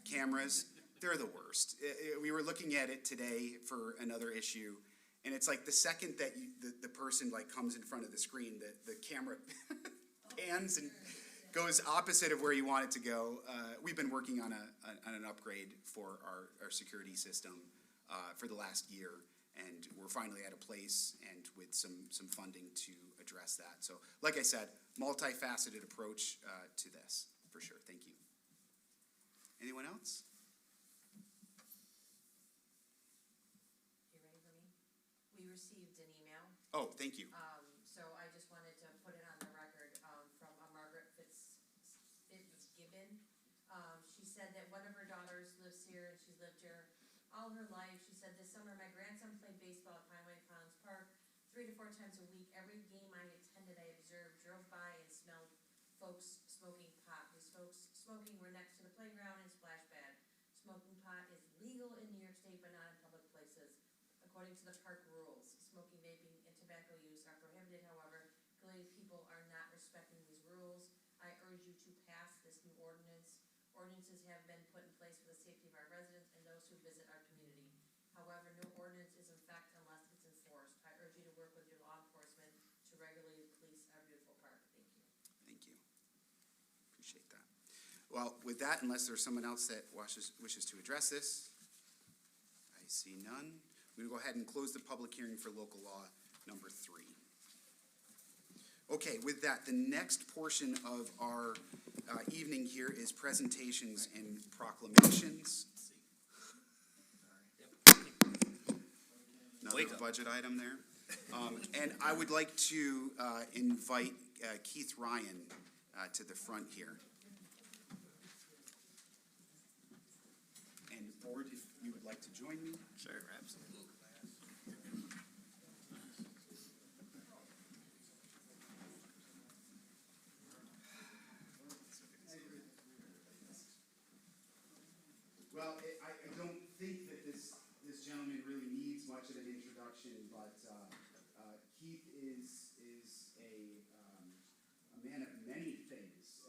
cameras, they're the worst. We were looking at it today for another issue, and it's like the second that the person comes in front of the screen, the camera pans and goes opposite of where you want it to go. We've been working on an upgrade for our security system for the last year, and we're finally at a place and with some funding to address that. So, like I said, multifaceted approach to this, for sure. Thank you. Anyone else? You ready for me? We received an email. Oh, thank you. So I just wanted to put it on the record, from Margaret Fitzgibbon. She said that one of her daughters lives here, and she's lived here all her life. She said, this summer my grandson played baseball at Pineway Ponds Park 3 to 4 times a week. Every game I attended, I observed, drove by and smelled folks smoking pot. These folks smoking were next to the playground and splash pad. Smoking pot is legal in New York State, but not in public places. According to the park rules, smoking, vaping, and tobacco use are prohibited. However, Gilead people are not respecting these rules. I urge you to pass this new ordinance. Ordinances have been put in place for the safety of our residents and those who visit our community. However, no ordinance is in effect unless it's enforced. I urge you to work with your law enforcement to regularly police our beautiful park. Thank you. Thank you. Appreciate that. Well, with that, unless there's someone else that wishes to address this, I see none. We're going to go ahead and close the public hearing for local law number 3. Okay, with that, the next portion of our evening here is presentations and proclamations. Another budget item there. And I would like to invite Keith Ryan to the front here. And board, if you would like to join me. Sure, absolutely. Well, I don't think that this gentleman really needs much of an introduction, but Keith is a man of many things,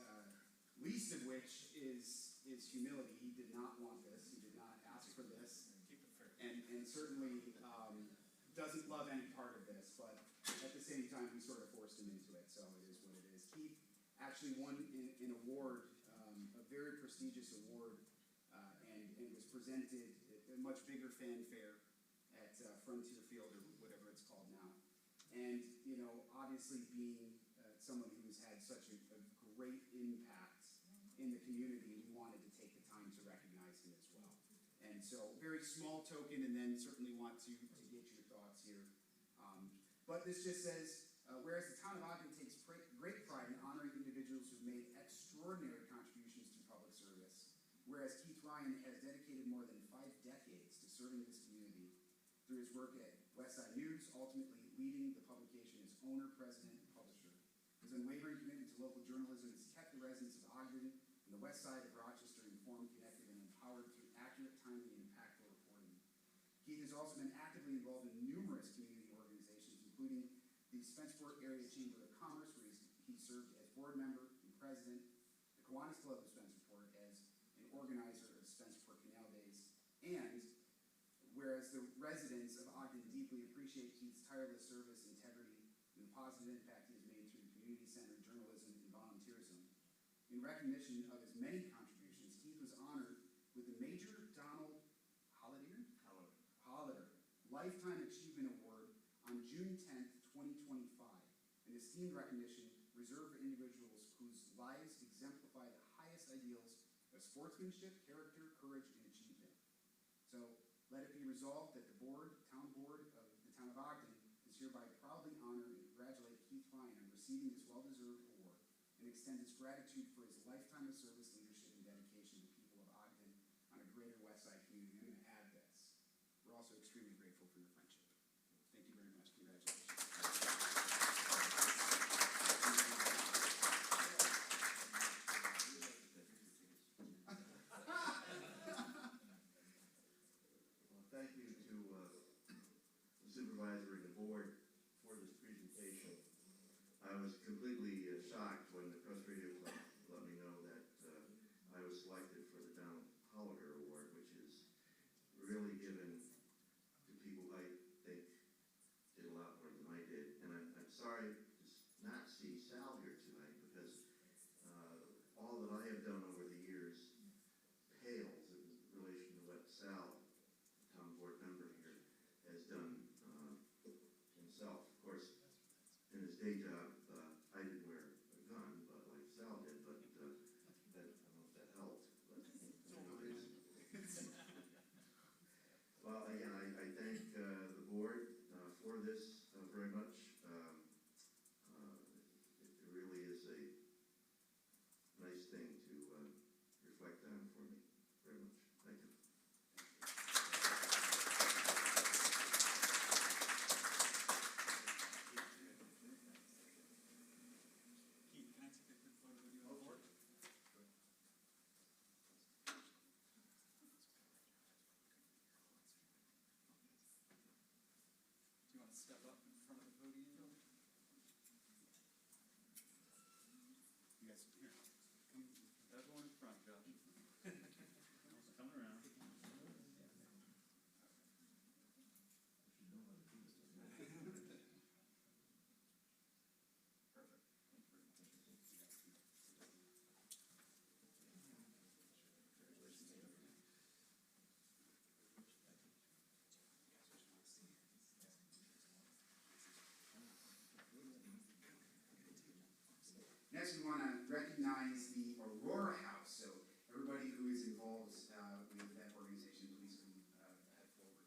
least of which is humility. He did not want this. He did not ask for this, and certainly doesn't love any part of this, but at the same time, we sort of forced him into it, so it is what it is. Keith actually won an award, a very prestigious award, and was presented at a much bigger fanfare at Frontier Field, or whatever it's called now. And, obviously being someone who's had such a great impact in the community, we wanted to take the time to recognize him as well. And so, very small token, and then certainly want to get your thoughts here. But this just says, whereas the town of Ogden takes great pride in honoring individuals who've made extraordinary contributions to public service, whereas Keith Ryan has dedicated more than 5 decades to serving this community through his work at Westside News, ultimately leading the publication as owner, president, and publisher. His unwavering commitment to local journalism has kept the residents of Ogden and the west side of Rochester informed, connected, and empowered through accurate, timely, and impactful reporting. Keith has also been actively involved in numerous community organizations, including the Spencerport Area Chamber of Commerce, where he served as board member and president, the Kiwanis Club of Spencerport as an organizer of Spencerport Canal Days, and whereas the residents of Ogden deeply appreciate Keith's tireless service, integrity, and the positive impact he has made through community-centered journalism and volunteerism. In recognition of his many contributions, Keith was honored with the Major Donald Hollader Lifetime Achievement Award on June 10th, 2025, an esteemed recognition reserved for individuals whose lives exemplify the highest ideals of sportsmanship, character, courage, and achievement. So, let it be resolved that the town board of the town of Ogden is hereby proudly honor and congratulate Keith Ryan on receiving this well-deserved award and extend its gratitude for his lifetime of service, leadership, and dedication to the people of Ogden on a greater West Side community. I'm going to add this. We're also extremely grateful for your friendship. Thank you very much. Congratulations. Well, thank you to the supervisor and the board for this presentation. I was completely shocked when the press radio club let me know that I was selected for the Donald Hollader Award, which is really given to people I think did a lot more than I did. And I'm sorry to not see Sal here tonight, because all that I have done over the years pales in relation to what Sal, the town board member here, has done himself. Of course, in his day job, I didn't wear a gun, but like Sal did, but that, I don't know if that helped. But anyways. Well, again, I thank the board for this very much. It really is a nice thing to reflect on for me very much. Thank you. Keith, can I take a quick photo with you on board? Do you want to step up in front of the podium? You guys, here, come, everyone in front, Josh. Coming around. Perfect. Next, we want to recognize the Aurora House. So everybody who is involved with that organization, please come head forward.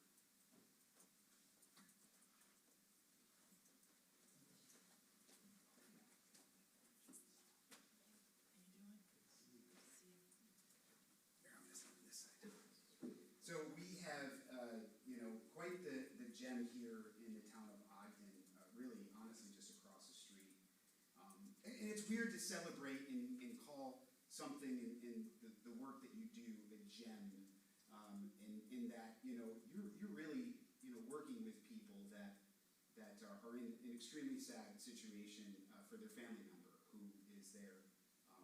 Here, I'm gonna sit on this side. So we have, quite the gem here in the town of Ogden, really, honestly, just across the street. And it's weird to celebrate and call something in the work that you do a gem, in that, you're really, working with people that are in an extremely sad situation for their family member who is there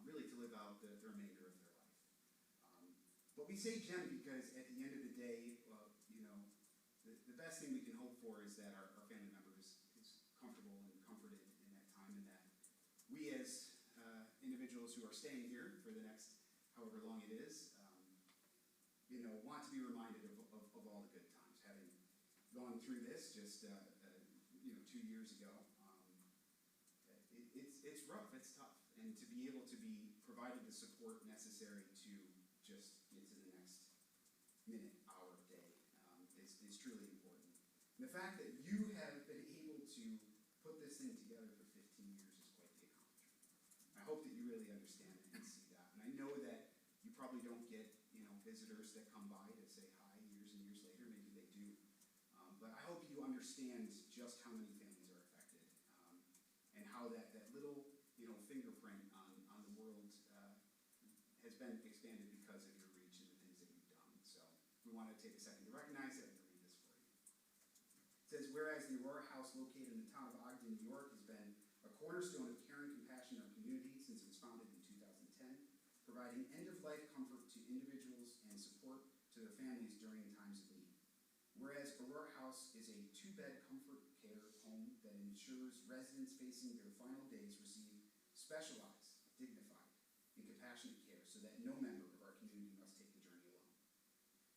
really to live out the remainder of their life. But we say gem because at the end of the day, the best thing we can hope for is that our family member is comfortable and comforted in that time, and that we as individuals who are staying here for the next however long it is, want to be reminded of all the good times. Having gone through this just 2 years ago, it's rough, it's tough, and to be able to be provided the support necessary to just get to the next minute, hour, day, is truly important. And the fact that you have been able to put this thing together for 15 years is quite the accomplishment. I hope that you really understand it and see that. And I know that you probably don't get, visitors that come by to say hi years and years later. Maybe they do. But I hope you understand just how many families are affected, and how that little, fingerprint on the world has been expanded because of your reach and the things that you've done. So we want to take a second to recognize it and to read this for you. whereas the Aurora House located in the town of Ogden, New York, has been a cornerstone of care and compassion in our community since it was founded in 2010, providing end-of-life comfort to individuals and support to their families during times of need. Whereas Aurora House is a two-bed comfort care home that ensures residents facing their final days receive specialized, dignified, and compassionate care so that no member of our community must take the journey alone.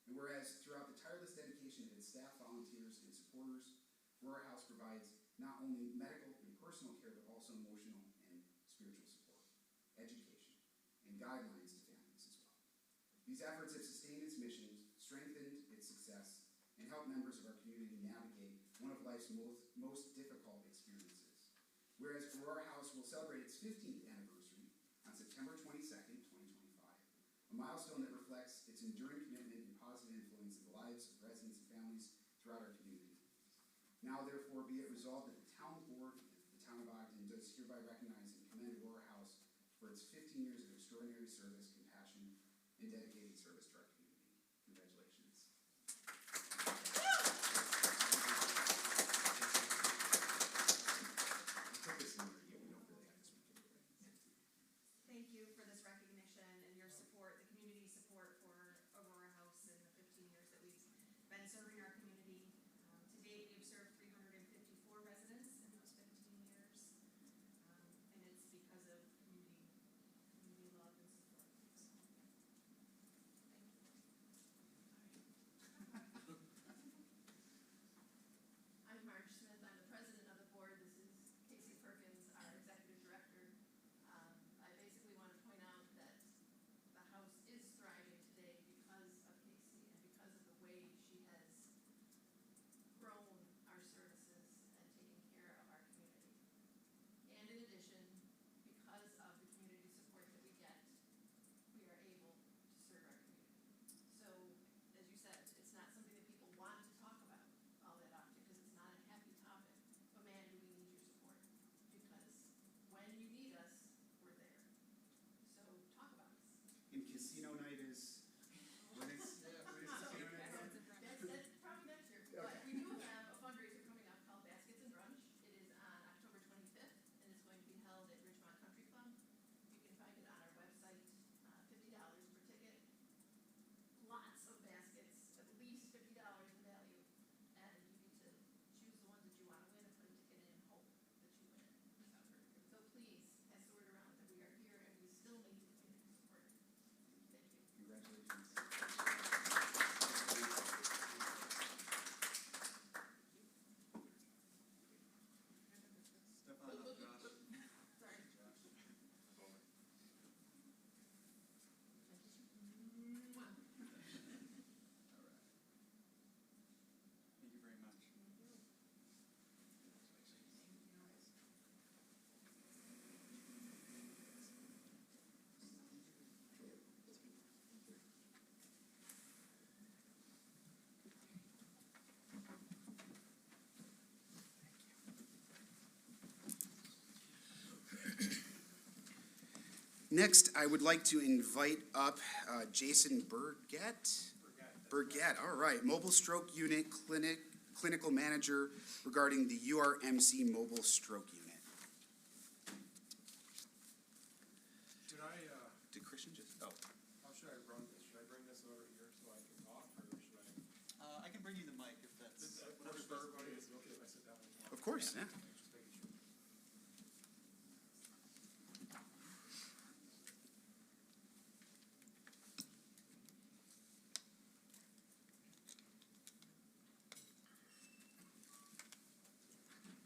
And whereas throughout the tireless dedication of its staff, volunteers, and supporters, Aurora House provides not only medical and personal care, but also emotional and spiritual support, education, and guidelines to families as well. These efforts have sustained its mission, strengthened its success, and helped members of our community navigate one of life's most difficult experiences. Whereas Aurora House will celebrate its 15th anniversary on September 22nd, 2025, a milestone that reflects its enduring commitment and positive influence in the lives of residents and families throughout our community. Now, therefore, be it resolved that the town board of the town of Ogden does hereby recognize and commend Aurora House for its 15 years of extraordinary service, compassion, and dedicated service to our community. Congratulations. Thank you for this recognition and your support, the community support for Aurora House in the 15 years that we've been serving our community. To date, we've served 354 residents in those 15 years, and it's because of community love and support. So, thank you. I'm Marge Smith. I'm the president of the board. This is Casey Perkins, our executive director. I basically want to point out that the house is thriving today because of Casey and because of the way she has grown our services and taken care of our community. And in addition, because of the community support that we get, we are able to serve our community. So, as you said, it's not something that people want to talk about all that often because it's not a happy topic. But man, do we need your support, because when you need us, we're there. So talk about us. And casino night is, when is? That's probably next year, but we do have a fundraiser coming up called Baskets and Brunch. It is on October 25th, and it's going to be held at Ridgemont Country Club. You can find it on our website, $50 per ticket. Lots of baskets, at least $50 in value, and you need to choose the ones that you want to win and put a ticket in and hope that you win it. So please, pass the word around that we are here and we still need community support. Thank you. Congratulations. Stefan, Josh. Sorry. Thank you very much. Next, I would like to invite up Jason Burgett. Burgett, all right, Mobile Stroke Unit Clinical Manager regarding the URMC Mobile Stroke Unit. Did Christian just, oh. How should I run this? Should I bring this over here so I can talk, or should I? I can bring you the mic if that's. Whatever for everybody, is it okay if I sit down and talk? Of course, yeah. Just making sure.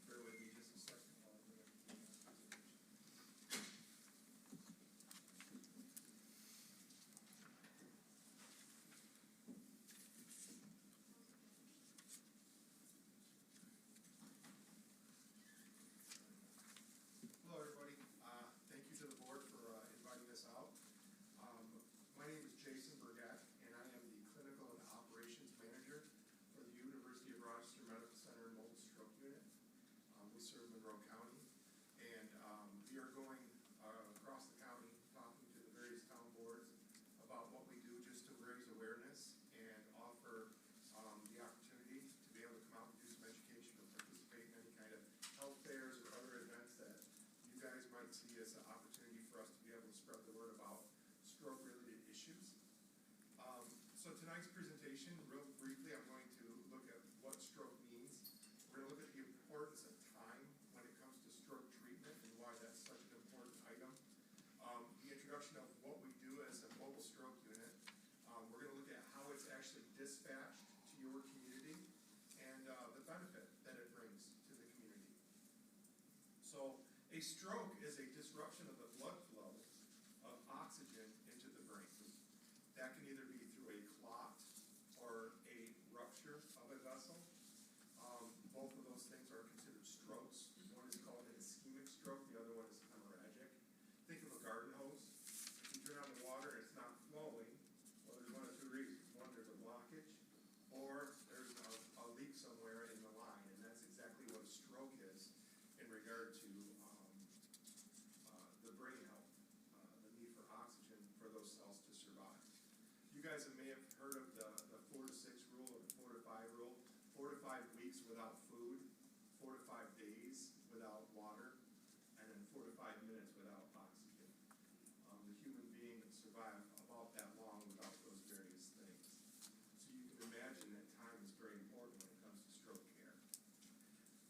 Bear with me just a second while I'm doing the presentation. Hello, everybody. Thank you to the board for inviting us out. My name is Jason Burgett, and I am the Clinical and Operations Manager for the University of Rochester Medical Center Mobile Stroke Unit. We serve Monroe County, and we are going across the county talking to the various town boards about what we do just to raise awareness and offer the opportunity to be able to come out and do some education to So a stroke is a disruption of the blood flow of oxygen into the brain. That can either be through a clot or a rupture of a vessel. Both of those things are considered strokes. One is called an ischemic stroke, the other one is hemorrhagic. Think of a garden hose. If you turn on the water and it's not flowing, well, there's one of two reasons. One, there's a blockage, or there's a leak somewhere in the line, and that's exactly what a stroke is in regard to the brain health, the need for oxygen for those cells to survive. You guys may have heard of the 4 to 6 rule or the 4 to 5 rule. 4 to 5 weeks without food, 4 to 5 days without water, and then 4 to 5 minutes without oxygen. The human being can survive about that long without those various things. So you can imagine that time is very important when it comes to stroke care.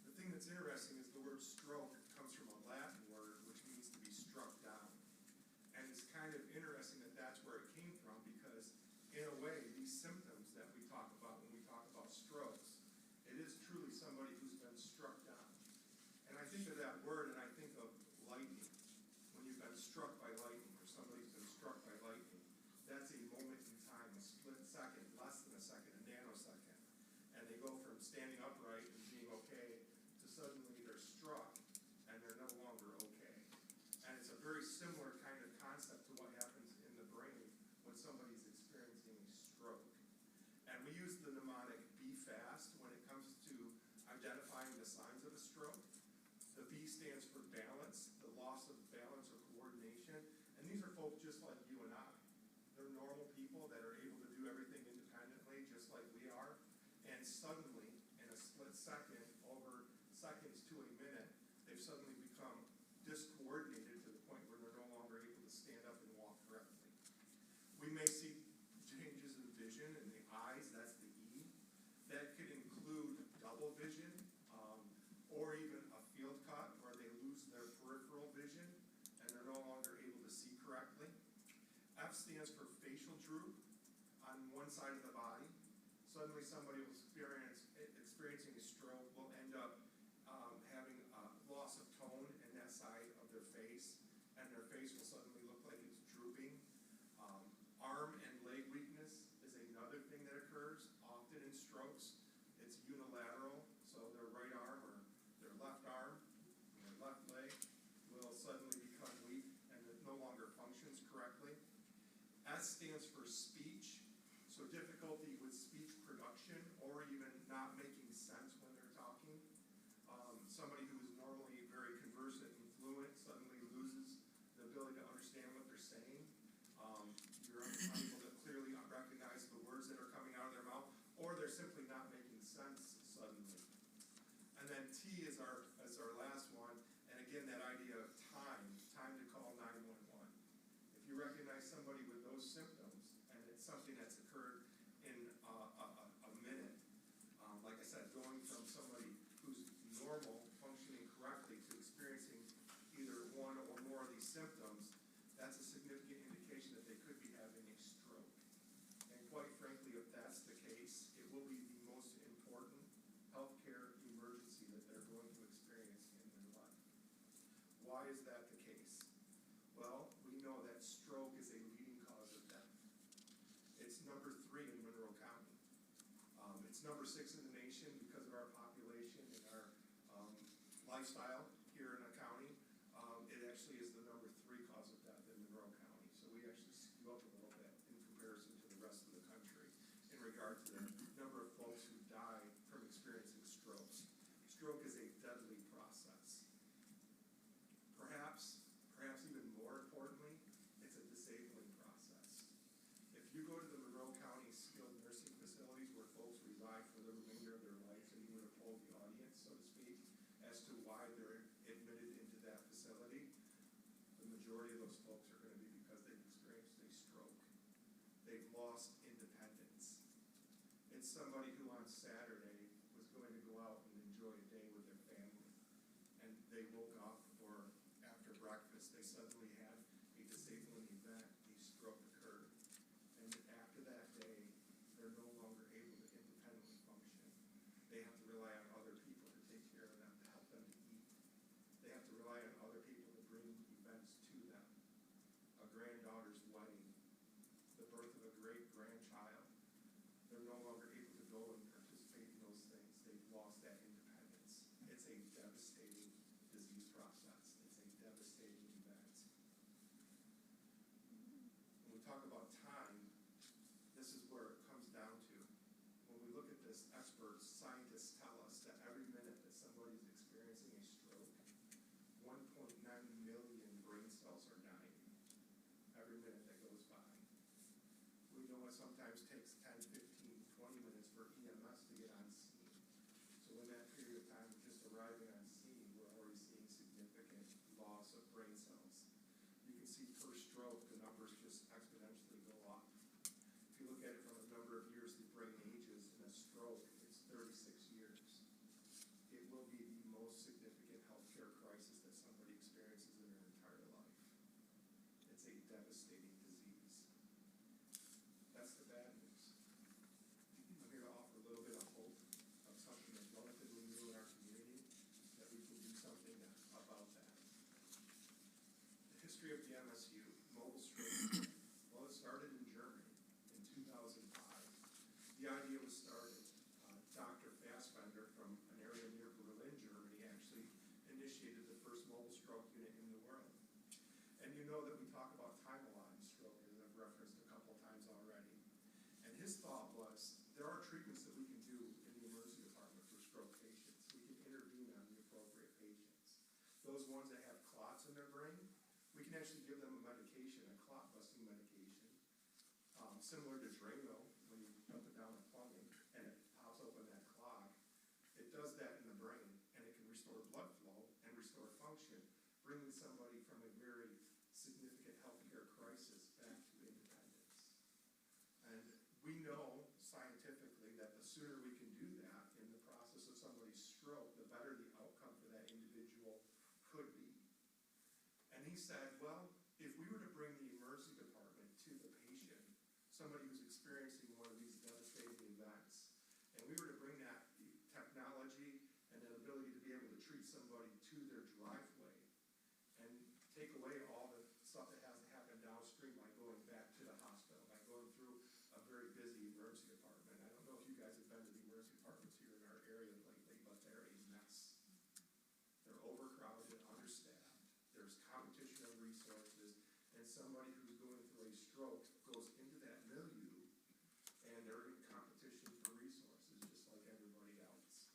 The thing that's interesting is the word stroke comes from a Latin word which means to be struck down. And it's kind of interesting that that's where it came from, because in a way, these symptoms that we talk about when we talk about strokes, it is truly somebody who's been struck down. And I think of that word and I think of lightning. When you've been struck by lightning, or somebody's been struck by lightning, that's a moment in time, a split second, less than a second, a nanosecond. And they go from standing upright and being okay to suddenly they're struck and they're no longer okay. And it's a very similar kind of concept to what happens in the brain when somebody's experiencing a stroke. And we use the mnemonic be fast when it comes to identifying the signs of a stroke. The B stands for balance, the loss of balance or coordination. And these are folks just like you and I. They're normal people that are able to do everything independently, just like we are. And suddenly, in a split second, over seconds to a minute, they've suddenly become discoordinated to the point where they're no longer able to stand up and walk correctly. We may see changes in vision in the eyes, that's the E. That could include double vision, or even a field cut where they lose their peripheral vision and they're no longer able to see correctly. F stands for facial droop on one side of the body. Suddenly somebody will experiencing a stroke will end up having a loss of tone in that side of their face, and their face will suddenly look like it's drooping. Arm and leg weakness is another thing that occurs often in strokes. It's unilateral, so their right arm or their left arm and their left leg will suddenly become weak and it no longer functions correctly. S stands for speech, so difficulty with speech production or even not making sense when they're talking. Somebody who is normally very conversant and fluent suddenly loses the ability to understand what they're saying. You're unable to clearly recognize the words that are coming out of their mouth, or they're simply not making sense suddenly. And then T is our last one, and again, that idea of time to call 911. If you recognize somebody with those symptoms, and it's something that's occurred in a minute, like I said, going from somebody who's normal, functioning correctly, to experiencing either one or more of these symptoms, that's a significant indication that they could be having a stroke. And quite frankly, if that's the case, it will be the most important healthcare emergency that they're going to experience in their life. Why is that the case? Well, we know that stroke is a leading cause of death. It's number 3 in Monroe County. It's number 6 in the nation because of our population and our lifestyle here in the county. It actually is the number 3 cause of death in Monroe County. So we actually skew up a little bit in comparison to the rest of the country in regard to the number of folks who die from experiencing strokes. Stroke is a deadly process. Perhaps even more importantly, it's a disabling process. If you go to the Monroe County skilled nursing facilities where folks reside for the remainder of their lives, and you would have polled the audience, so to speak, as to why they're admitted into that facility, the majority of those folks are going to be because they've experienced a stroke. They've lost independence. It's somebody who on Saturday was going to go out and enjoy a day with their family, and they woke up, or after breakfast, they suddenly had a disabling event, a stroke occurred. And after that day, they're no longer able to independently function. They have to rely on other people to take care of them, to help them to eat. They have to rely no longer able to go and participate in those things. They've lost that independence. It's a devastating disease process. It's a devastating event. When we talk about time, this is where it comes down to. When we look at this, experts, scientists tell us that every minute that somebody's experiencing a stroke, 1.9 million brain cells are dying every minute that goes by. We know it sometimes takes 10, 15, 20 minutes for EMS to get on scene. So in that period of time of just arriving on scene, we're already seeing significant loss of brain cells. You can see per stroke, the numbers just exponentially go up. If you look at it from a number of years the brain ages in a stroke, it's 36 years. It will be the most significant healthcare crisis that somebody experiences in their entire life. It's a devastating disease. That's the bad news. I'm here to offer a little bit of hope of something that's relatively new in our community, that we can do something about that. The history of the MSU, mobile stroke, well, it started in Germany in 2005. The idea was started. Dr. Fassbender from an area near Berlin, Germany, actually initiated the first mobile stroke unit in the world. And you know that we talk about time a lot in stroke, as I've referenced a couple of times already. And his thought was, there are treatments that we can do in the emergency department for stroke patients. We can intervene on the appropriate patients. Those ones that have clots in their brain, we can actually give them a medication, a clot busting medication, similar to Drano, when you dump it down a plumbing and it pops open that clot. It does that in the brain, and it can restore blood flow and restore function, bringing somebody from a very significant healthcare crisis back to independence. And we know scientifically that the sooner we can do that in the process of somebody's stroke, the better the outcome for that individual could be. And he said, well, if we were to bring the emergency department to the patient, somebody who's experiencing one of these devastating events, and we were to bring that technology and that ability to be able to treat somebody to their driveway and take away all the stuff that has to happen downstream by going back to the hospital, by going through a very busy emergency department. I don't know if you guys have been to the emergency departments here in our area lately, but they're a mess. They're overcrowded, understaffed. There's competition of resources, and somebody who's going through a stroke goes into that milieu, and they're in competition for resources, just like everybody else.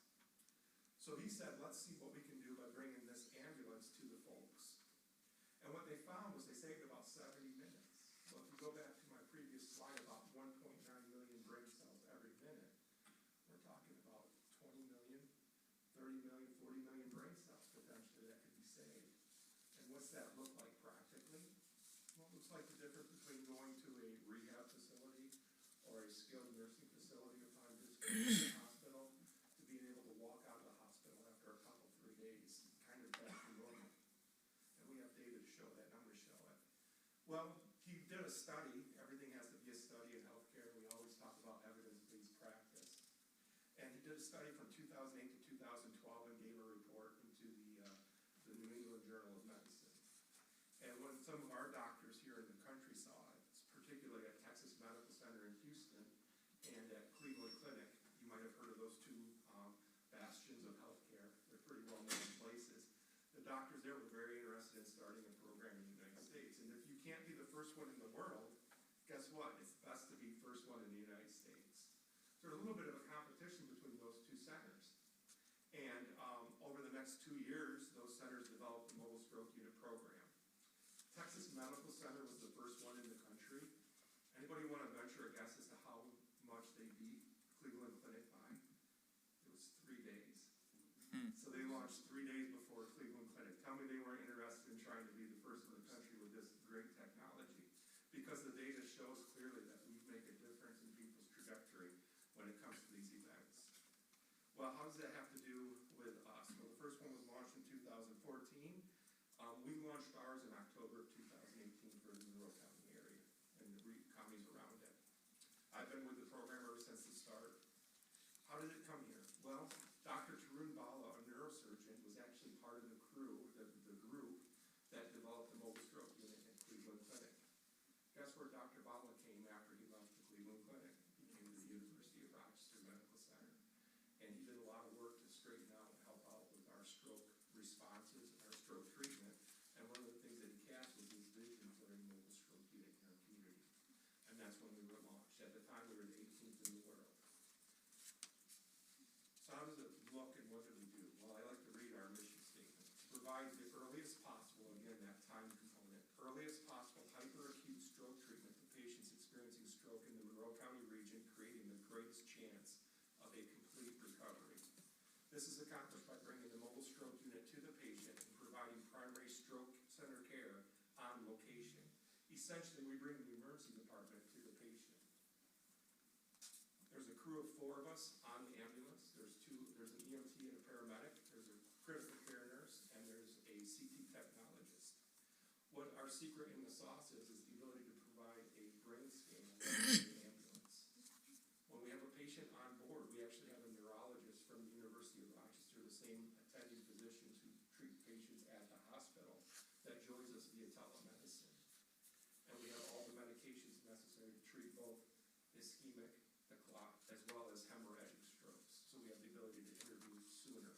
So he said, let's see what we can do by bringing this ambulance to the folks. And what they found was they saved about 70 minutes. So if you go back to my previous slide about 1.9 million brain cells every minute, we're talking about 20 million, 30 million, 40 million brain cells potentially that could be saved. And what's that look like practically? Well, it looks like the difference between going to a rehab facility or a skilled nursing facility upon discharge from the hospital to being able to walk out of the hospital after a couple, 3 days, kind of back to normal. And we have data to show that, numbers show it. Well, he did a study. Everything has to be a study in healthcare. We always talk about evidence-based practice. And he did a study from 2008 to 2012 and gave a report into the New England Journal of Medicine. And when some of our doctors here in the country saw it, particularly at Texas Medical Center in Houston and at Cleveland Clinic, you might have heard of those two bastions of healthcare. They're pretty well-known places. The doctors there were very interested in starting a program in the United States. And if you can't be the first one in the world, guess what? It's best to be first one in the United States. So there's a little bit of a competition between those two centers. And over the next 2 years, those centers developed the mobile stroke unit program. Texas Medical Center was the first one in the country. Anybody want to venture a guess as to how much they beat Cleveland Clinic by? It was 3 days. So they launched 3 days before Cleveland Clinic. Tell me they weren't interested in trying to be the first in the country with this great technology. Because the data shows clearly that we make a difference in people's trajectory when it comes to these events. Well, how does that have to do with us? Well, the first one was launched in 2014. We launched ours in October of 2018 for the Monroe County area and the counties around it. I've been with the program ever since the start. How did it come here? Well, Dr. Tarun Bala, a neurosurgeon, was actually part of the crew, the group that developed the mobile stroke unit at Cleveland Clinic. Guess where Dr. Bala came after he left the Cleveland Clinic? He came to the University of stroke in the Monroe County region, creating the greatest chance of a complete recovery. This is accomplished by bringing the mobile stroke unit to the patient and providing primary stroke center care on location. Essentially, we bring the emergency department to the patient. There's a crew of 4 of us on the ambulance. There's an EMT and a paramedic. There's a critical care nurse, and there's a CT technologist. What our secret in the sauce is the ability to provide a brain scan in the ambulance. When we have a patient on board, we actually have a neurologist from the University of Rochester, the same attending physicians who treat patients at the hospital, that joins us via telemedicine. And we have all the medications necessary to treat both ischemic, the clot, as well as hemorrhagic strokes. So we have the ability to intervene sooner.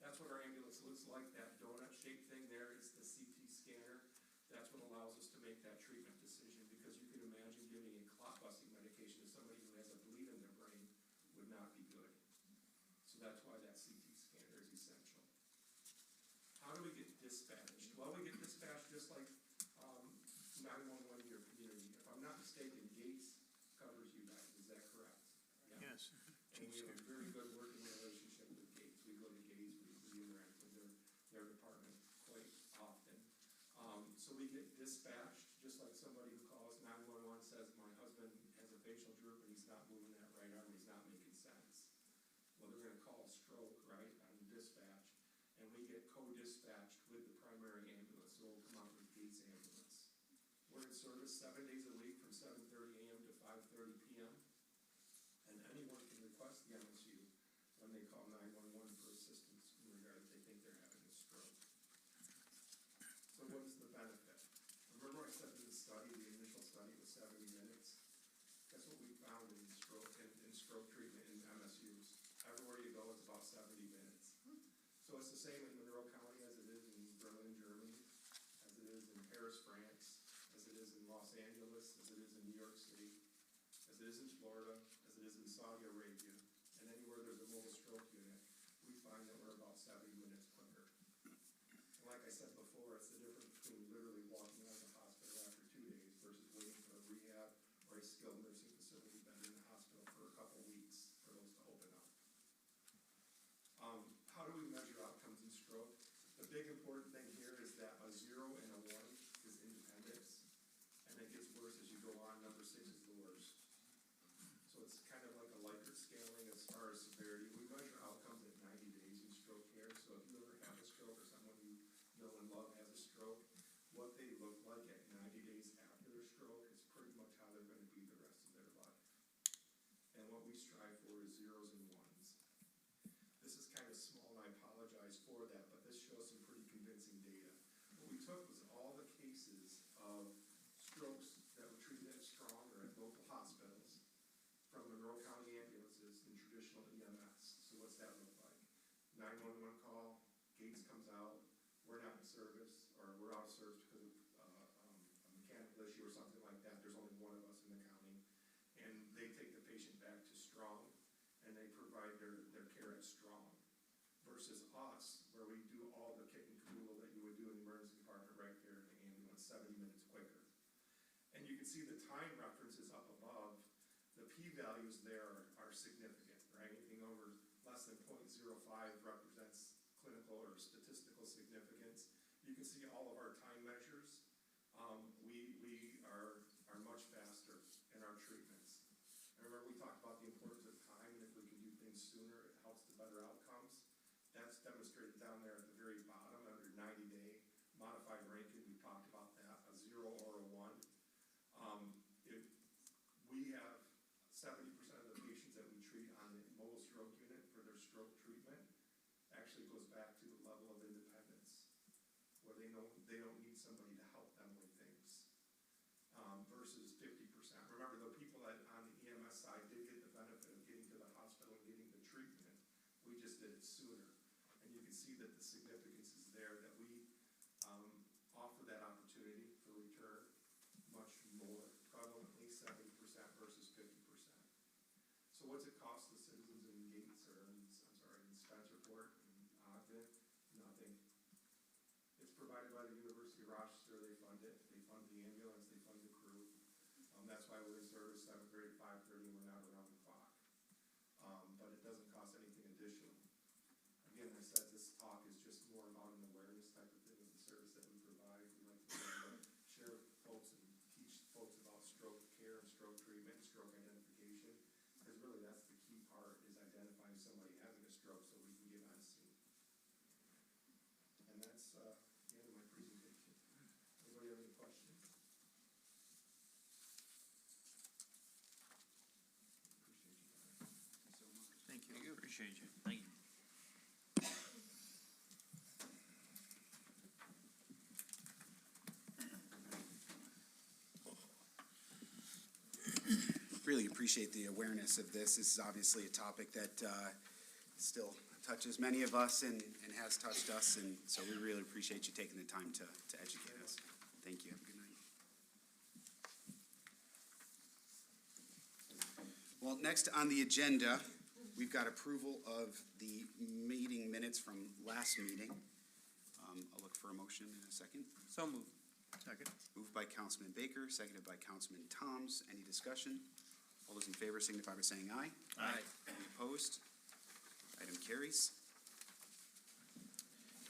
That's what our ambulance looks like. That donut-shaped thing there is the CT scanner. That's what allows us to make that treatment decision, because you can imagine giving a clot-busting medication to somebody who has a bleed in their brain would not be good. So that's why that CT scanner is essential. How do we get dispatched? Well, we get dispatched just like 911 in your community. If I'm not mistaken, Gates covers you guys. Is that correct? Yeah. Yes. And we have a very good working relationship with Gates. We go to Gates, we interact with their department quite often. So we get dispatched, just like somebody who calls 911 says, my husband has a facial droop and he's not moving that right arm, he's not making sense. Well, they're gonna call stroke, right, on dispatch, and we get co-dispatched with the primary ambulance, so we'll come out with Gates ambulance. We're in service 7 days a week from 7:30 a.m. to 5:30 p.m. And anyone can request the MSU when they call 911 for assistance in regard if they think they're having a stroke. So what is the benefit? Remember I said in the study, the initial study was 70 minutes? Guess what we found in stroke treatment in MSUs? Everywhere you go, it's about 70 minutes. So it's the same in Monroe County as it is in Berlin, Germany, as it is in Paris, France, as it is in Los Angeles, as it is in New York City, as it is in Florida, as it is in Saudi Arabia, and anywhere there's a mobile stroke unit, we find that we're about 70 minutes quicker. And like I said before, it's the difference between literally walking out of the hospital after 2 days versus waiting for a rehab or a skilled nursing facility bed in the hospital for a couple weeks for those to open up. How do we measure outcomes in stroke? The big important thing here is that a 0 and a 1 is independence, and it gets worse as you go on. Number 6 is the worst. So it's kind of like a Likert scaling as far as severity. We measure outcomes at 90 days in stroke care. So if you ever have a stroke or someone you know and love has a stroke, what they look like at 90 days after their stroke is pretty much how they're going to be the rest of their life. And what we strive for is 0s and 1s. This is kind of small, and I apologize for that, but this shows some pretty convincing data. What we took was all the cases of strokes that were treated at Strong or at local hospitals from Monroe County ambulances in traditional EMS. So what's that look like? 911 call, Gates comes out, we're not in service, or we're out of service because of a mechanical issue or something like that. There's only 1 of us in the county. And they take the patient back to Strong, and they provide their care at Strong. Versus us, where we do all the kit and caboodle that you would do in the emergency department right there in the ambulance, 70 minutes quicker. And you can see the time references up above. The p-values there are significant, right? Anything over less than 0.05 represents clinical or statistical significance. You can see all of our time measures. We are much faster in our treatments. And remember, we talked about the importance of time, and if we can do things sooner, it helps the better outcomes. That's demonstrated down there at the very bottom under 90-day modified Rankin. We talked about that, a 0 or a 1. If we have 70% of the patients that we treat on the mobile stroke unit for their stroke treatment actually goes back to the level of independence, where they don't need somebody to help them with things, versus 50%. Remember, the people that on the EMS side did get the benefit of getting to the hospital and getting the treatment. We just did it sooner. And you can see that the significance is there, that we offer that opportunity for return much more prevalently, 70% versus 50%. So what's it cost the citizens in Gates, or in Spencerport and Ogden? Nothing. It's provided by the University of Rochester. They fund it. They fund the ambulance. They fund the crew. That's why we're in service Appreciate you. Thank you. Really appreciate the awareness of this. This is obviously a topic that still touches many of us and has touched us, and so we really appreciate you taking the time to educate us. Thank you. Have a good night. Well, next on the agenda, we've got approval of the meeting minutes from last meeting. I'll look for a motion in a second. So moved. Second. Moved by Councilman Baker, seconded by Councilman Toms. Any discussion? All those in favor signify by saying aye. Aye. Any opposed? Item carries.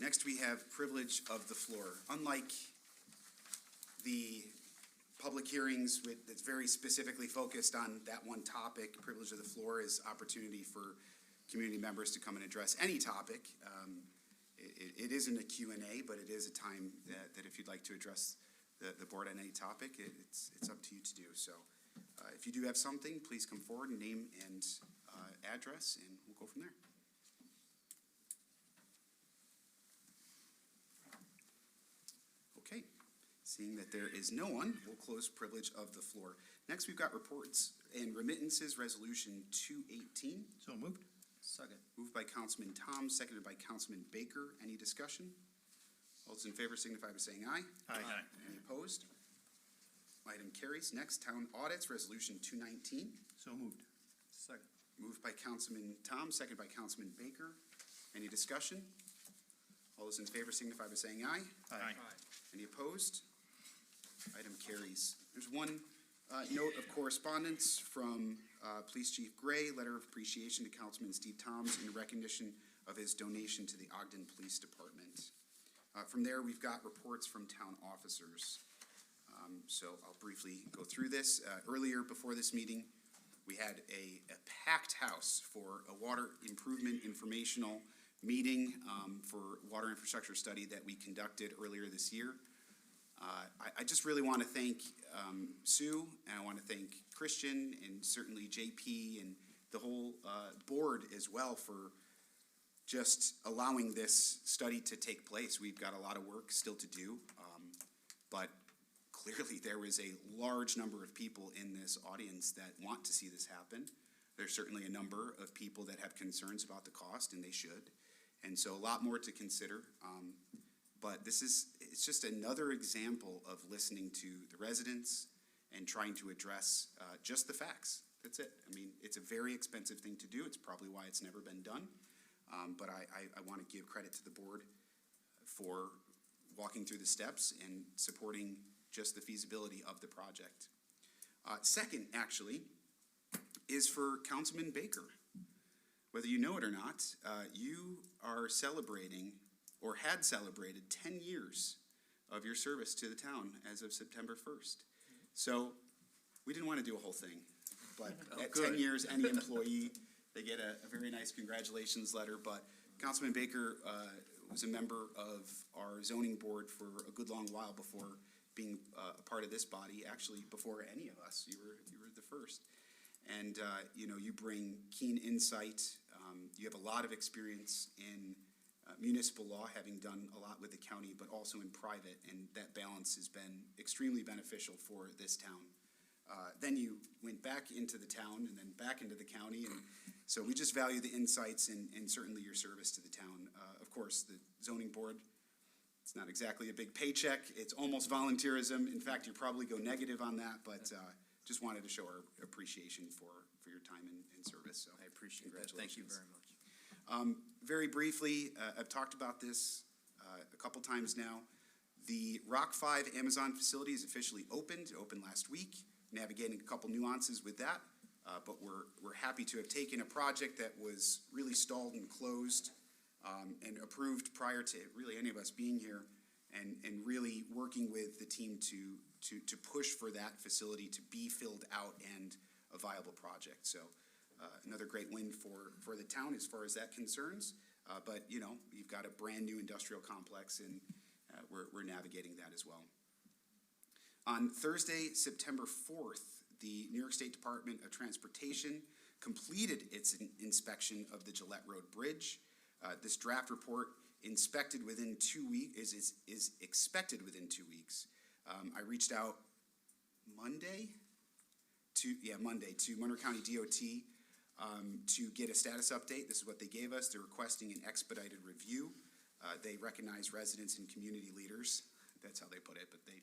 Next, we have privilege of the floor. Unlike the public hearings that's very specifically focused on that one topic, privilege of the floor is opportunity for community members to come and address any topic. It isn't a Q&A, but it is a time that if you'd like to address the board on any topic, it's up to you to do. So if you do have something, please come forward, name and address, and we'll go from there. Okay, seeing that there is no one, we'll close privilege of the floor. Next, we've got reports and remittances, Resolution 218. So moved. Second. Moved by Councilman Tom, seconded by Councilman Baker. Any discussion? All those in favor signify by saying aye. Aye. Any opposed? Item carries. Next, town audits, Resolution 219. So moved. Second. Moved by Councilman Tom, seconded by Councilman Baker. Any discussion? All those in favor signify by saying aye. Aye. Any opposed? Item carries. There's one note of correspondence from Police Chief Gray, letter of appreciation to Councilman Steve Toms in recognition of his donation to the Ogden Police Department. From there, we've got reports from town officers. So I'll briefly go through this. Earlier, before this meeting, we had a packed house for a water improvement informational meeting for water infrastructure study that we conducted earlier this year. I just really want to thank Sue, and I want to thank Christian, and certainly JP, and the whole board as well for just allowing this study to take place. We've got a lot of work still to do, but clearly there was a large number of people in this audience that want to see this happen. There's certainly a number of people that have concerns about the cost, and they should. And so a lot more to consider. But it's just another example of listening to the residents and trying to address just the facts. That's it. I mean, it's a very expensive thing to do. It's probably why it's never been done. But I want to give credit to the board for walking through the steps and supporting just the feasibility of the project. Second, actually, is for Councilman Baker. Whether you know it or not, you are celebrating, or had celebrated, 10 years of your service to the town as of September 1st. So we didn't want to do a whole thing, but at 10 years, any employee, they get a very nice congratulations letter. But Councilman Baker was a member of our zoning board for a good long while before being a part of this body, actually before any of us. You were the first. And you bring keen insight. You have a lot of experience in municipal law, having done a lot with the county, but also in private, and that balance has been extremely beneficial for this town. Then you went back into the town and then back into the county, and so we just value the insights and certainly your service to the town. Of course, the zoning board, it's not exactly a big paycheck. It's almost volunteerism. In fact, you probably go negative on that, but just wanted to show our appreciation for your time and service. So I appreciate that. Thank you very much. Very briefly, I've talked about this a couple times now. The Rock 5 Amazon facility is officially opened. It opened last week, navigating a couple nuances with that. But we're happy to have taken a project that was really stalled and closed and approved prior to really any of us being here, and really working with the team to push for that facility to be filled out and a viable project. So another great win for the town as far as that concerns. But you've got a brand new industrial complex, and we're navigating that as well. On Thursday, September 4th, the New York State Department of Transportation completed its inspection of the Gillette Road Bridge. This draft report inspected within 2 weeks, is expected within 2 weeks. I reached out Monday to Monroe County DOT to get a status update. This is what they gave us. They're requesting an expedited review. They recognize residents and community leaders. That's how they put it, but they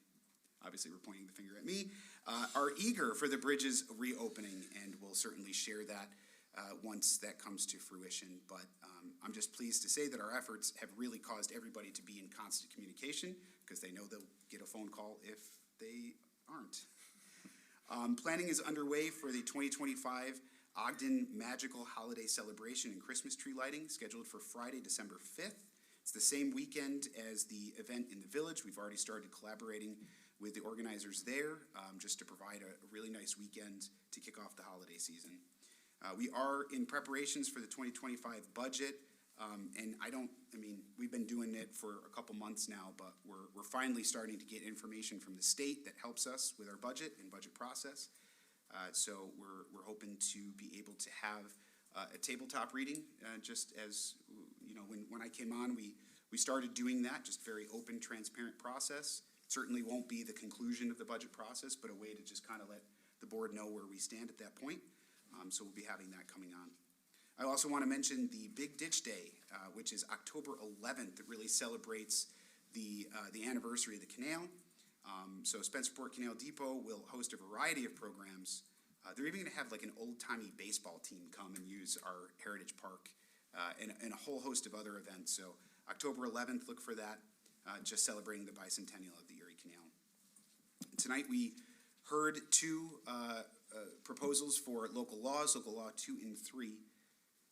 obviously were pointing the finger at me, are eager for the bridge's reopening, and we'll certainly share that once that comes to fruition. But I'm just pleased to say that our efforts have really caused everybody to be in constant communication, because they know they'll get a phone call if they aren't. Planning is underway for the 2025 Ogden Magical Holiday Celebration and Christmas tree lighting, scheduled for Friday, December 5th. It's the same weekend as the event in the village. We've already started collaborating with the organizers there, just to provide a really nice weekend to kick off the holiday season. We are in preparations for the 2025 budget, and we've been doing it for a couple months now, but we're finally starting to get information from the state that helps us with our budget and budget process. So we're hoping to be able to have a tabletop reading, just as, you know, when I came on, we started doing that, just very open, transparent process. Certainly won't be the conclusion of the budget process, but a way to just kind of let the board know where we stand at that point. So we'll be having that coming on. I also want to mention the Big Ditch Day, which is October 11th. It really celebrates the anniversary of the canal. So Spencerport Canal Depot will host a variety of programs. They're even going to have like an old-timey baseball team come and use our Heritage Park, and a whole host of other events. So October 11th, look for that, just celebrating the bicentennial of the Erie Canal. Tonight we heard two proposals for local laws, Local Law 2 and 3.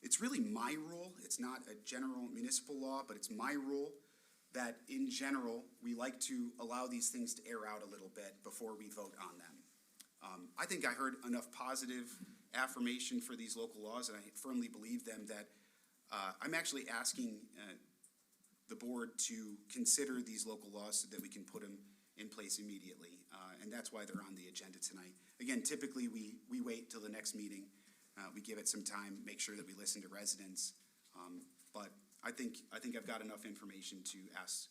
It's really my rule. It's not a general municipal law, but it's my rule that in general, we like to allow these things to air out a little bit before we vote on them. I think I heard enough positive affirmation for these local laws, and I firmly believe them, that I'm actually asking the board to consider these local laws so that we can put them in place immediately. And that's why they're on the agenda tonight. Again, typically we wait till the next meeting. We give it some time, make sure that we listen to residents. But I think I've got enough information to ask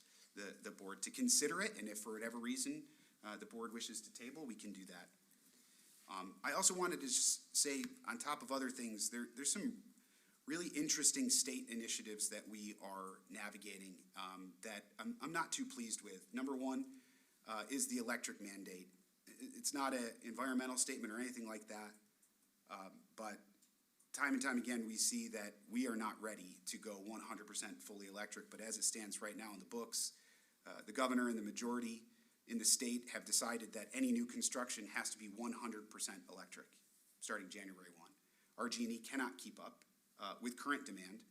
the board to consider it, and if for whatever reason the board wishes to table, we can do that. I also wanted to just say, on top of other things, there's some really interesting state initiatives that we are navigating that I'm not too pleased with. Number one is the electric mandate. It's not an environmental statement or anything like that, but time and time again we see that we are not ready to go 100% fully electric. But as it stands right now in the books, the governor and the majority in the state have decided that any new construction has to be 100% electric starting January 1. RG&E cannot keep up with current demand,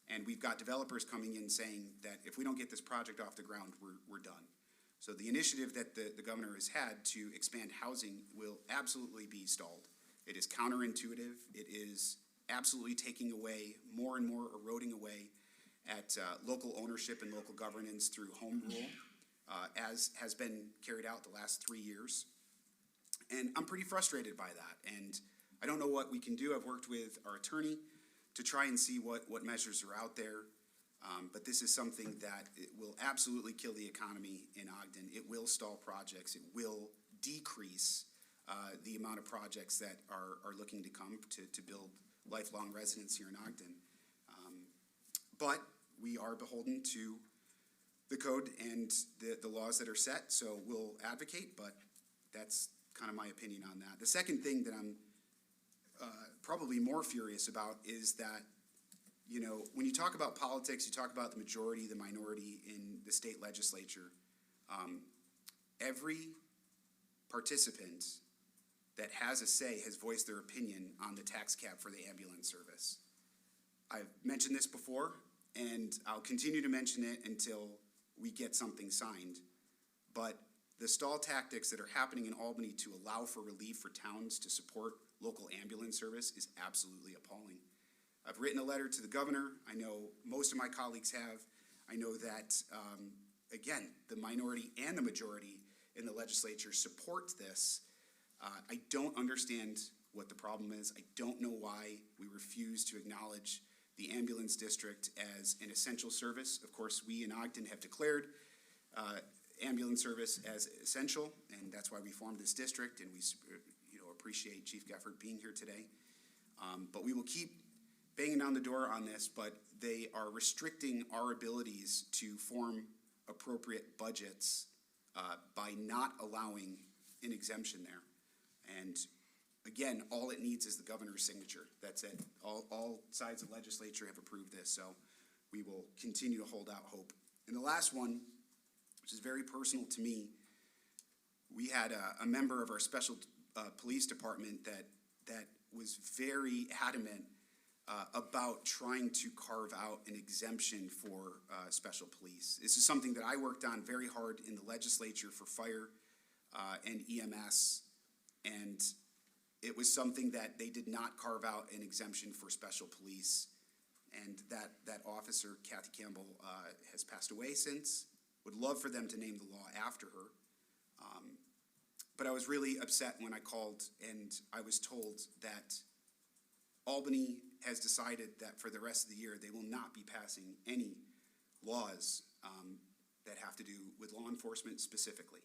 and we've got developers coming in saying that if we don't get this project off the ground, we're done. So the initiative that the governor has had to expand housing will absolutely be stalled. It is counterintuitive. It is absolutely taking away, more and more eroding away at local ownership and local governance through home rule, as has been carried out the last 3 years. And I'm pretty frustrated by that, and I don't know what we can do. I've worked with our attorney to try and see what measures are out there. But this is something that it will absolutely kill the economy in Ogden. It will stall projects. It will decrease the amount of projects that are looking to come to build lifelong residents here in Ogden. But we are beholden to the code and the laws that are set, so we'll advocate, but that's kind of my opinion on that. The second thing that I'm probably more furious about is that, you know, when you talk about politics, you talk about the majority, the minority in the state legislature. Every participant that has a say has voiced their opinion on the tax cap for the ambulance service. I've mentioned this before, and I'll continue to mention it until we get something signed. But the stall tactics that are happening in Albany to allow for relief for towns to support local ambulance service is absolutely appalling. I've written a letter to the governor. I know most of my colleagues have. I know that, again, the minority and the majority in the legislature support this. I don't understand what the problem is. I don't know why we refuse to acknowledge the ambulance district as an essential service. Of course, we in Ogden have declared ambulance service as essential, and that's why we formed this district, and we appreciate Chief Gefford being here today. But we will keep banging down the door on this, but they are restricting our abilities to form appropriate budgets by not allowing an exemption there. And again, all it needs is the governor's signature. That's it. All sides of the legislature have approved this, so we will continue to hold out hope. And the last one, which is very personal to me, we had a member of our special police department that was very adamant about trying to carve out an exemption for special police. This is something that I worked on very hard in the legislature for fire and EMS, and it was something that they did not carve out an exemption for special police. And that officer, Kathy Campbell, has passed away since. Would love for them to name the law after her. But I was really upset when I called and I was told that Albany has decided that for the rest of the year they will not be passing any laws that have to do with law enforcement specifically.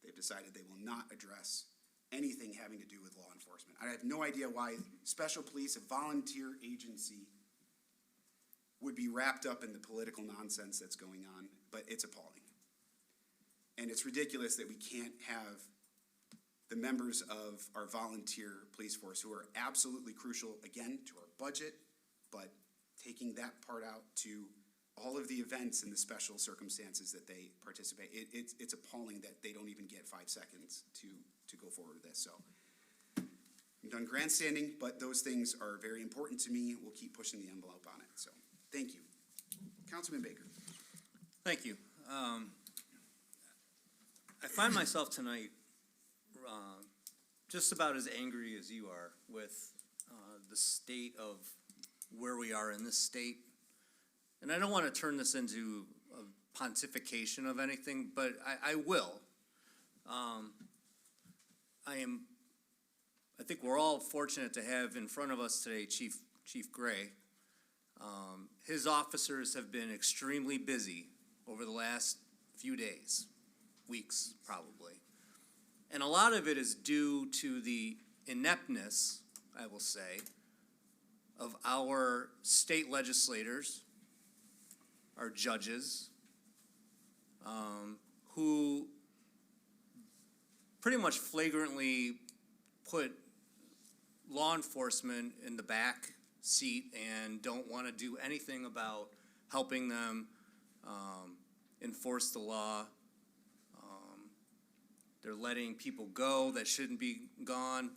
They've decided they will not address anything having to do with law enforcement. I have no idea why special police, a volunteer agency, would be wrapped up in the political nonsense that's going on, but it's appalling. And it's ridiculous that we can't have the members of our volunteer police force, who are absolutely crucial, again, to our budget, but taking that part out to all of the events and the special circumstances that they participate. It's appalling that they don't even get 5 seconds to go forward with this. So I'm done grandstanding, but those things are very important to me. We'll keep pushing the envelope on it. So thank you. Councilman Baker. Thank you. I find myself tonight just about as angry as you are with the state of where we are in this state. And I don't want to turn this into a pontification of anything, but I will. I think we're all fortunate to have in front of us today Chief Gray. His officers have been extremely busy over the last few days, weeks probably. And a lot of it is due to the ineptness, I will say, of our state legislators, our judges, who pretty much flagrantly put law enforcement in the back seat and don't want to do anything about helping them enforce the law. They're letting people go that shouldn't be gone.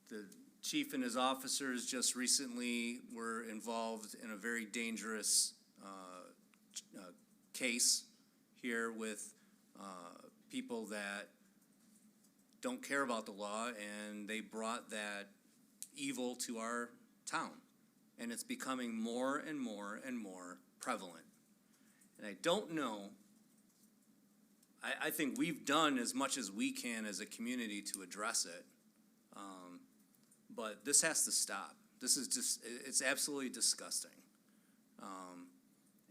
The chief and his officers just recently were involved in a very dangerous case here with people that don't care about the law, and they brought that evil to our town. And it's becoming more and more and more prevalent. And I don't know, I think we've done as much as we can as a community to address it. But this has to stop. This is just, it's absolutely disgusting.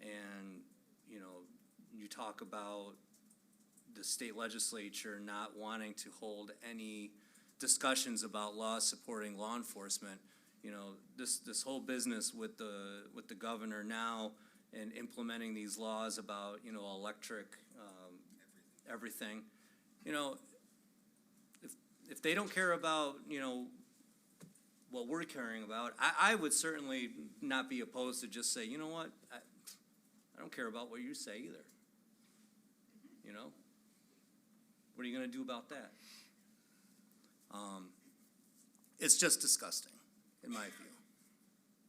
And, you know, you talk about the state legislature not wanting to hold any discussions about laws supporting law enforcement. You know, this whole business with the governor now and implementing these laws about, you know, electric everything. You know, if they don't care about, you know, what we're caring about, I would certainly not be opposed to just say, you know what, I don't care about what you say either. You know, what are you going to do about that? It's just disgusting, in my view.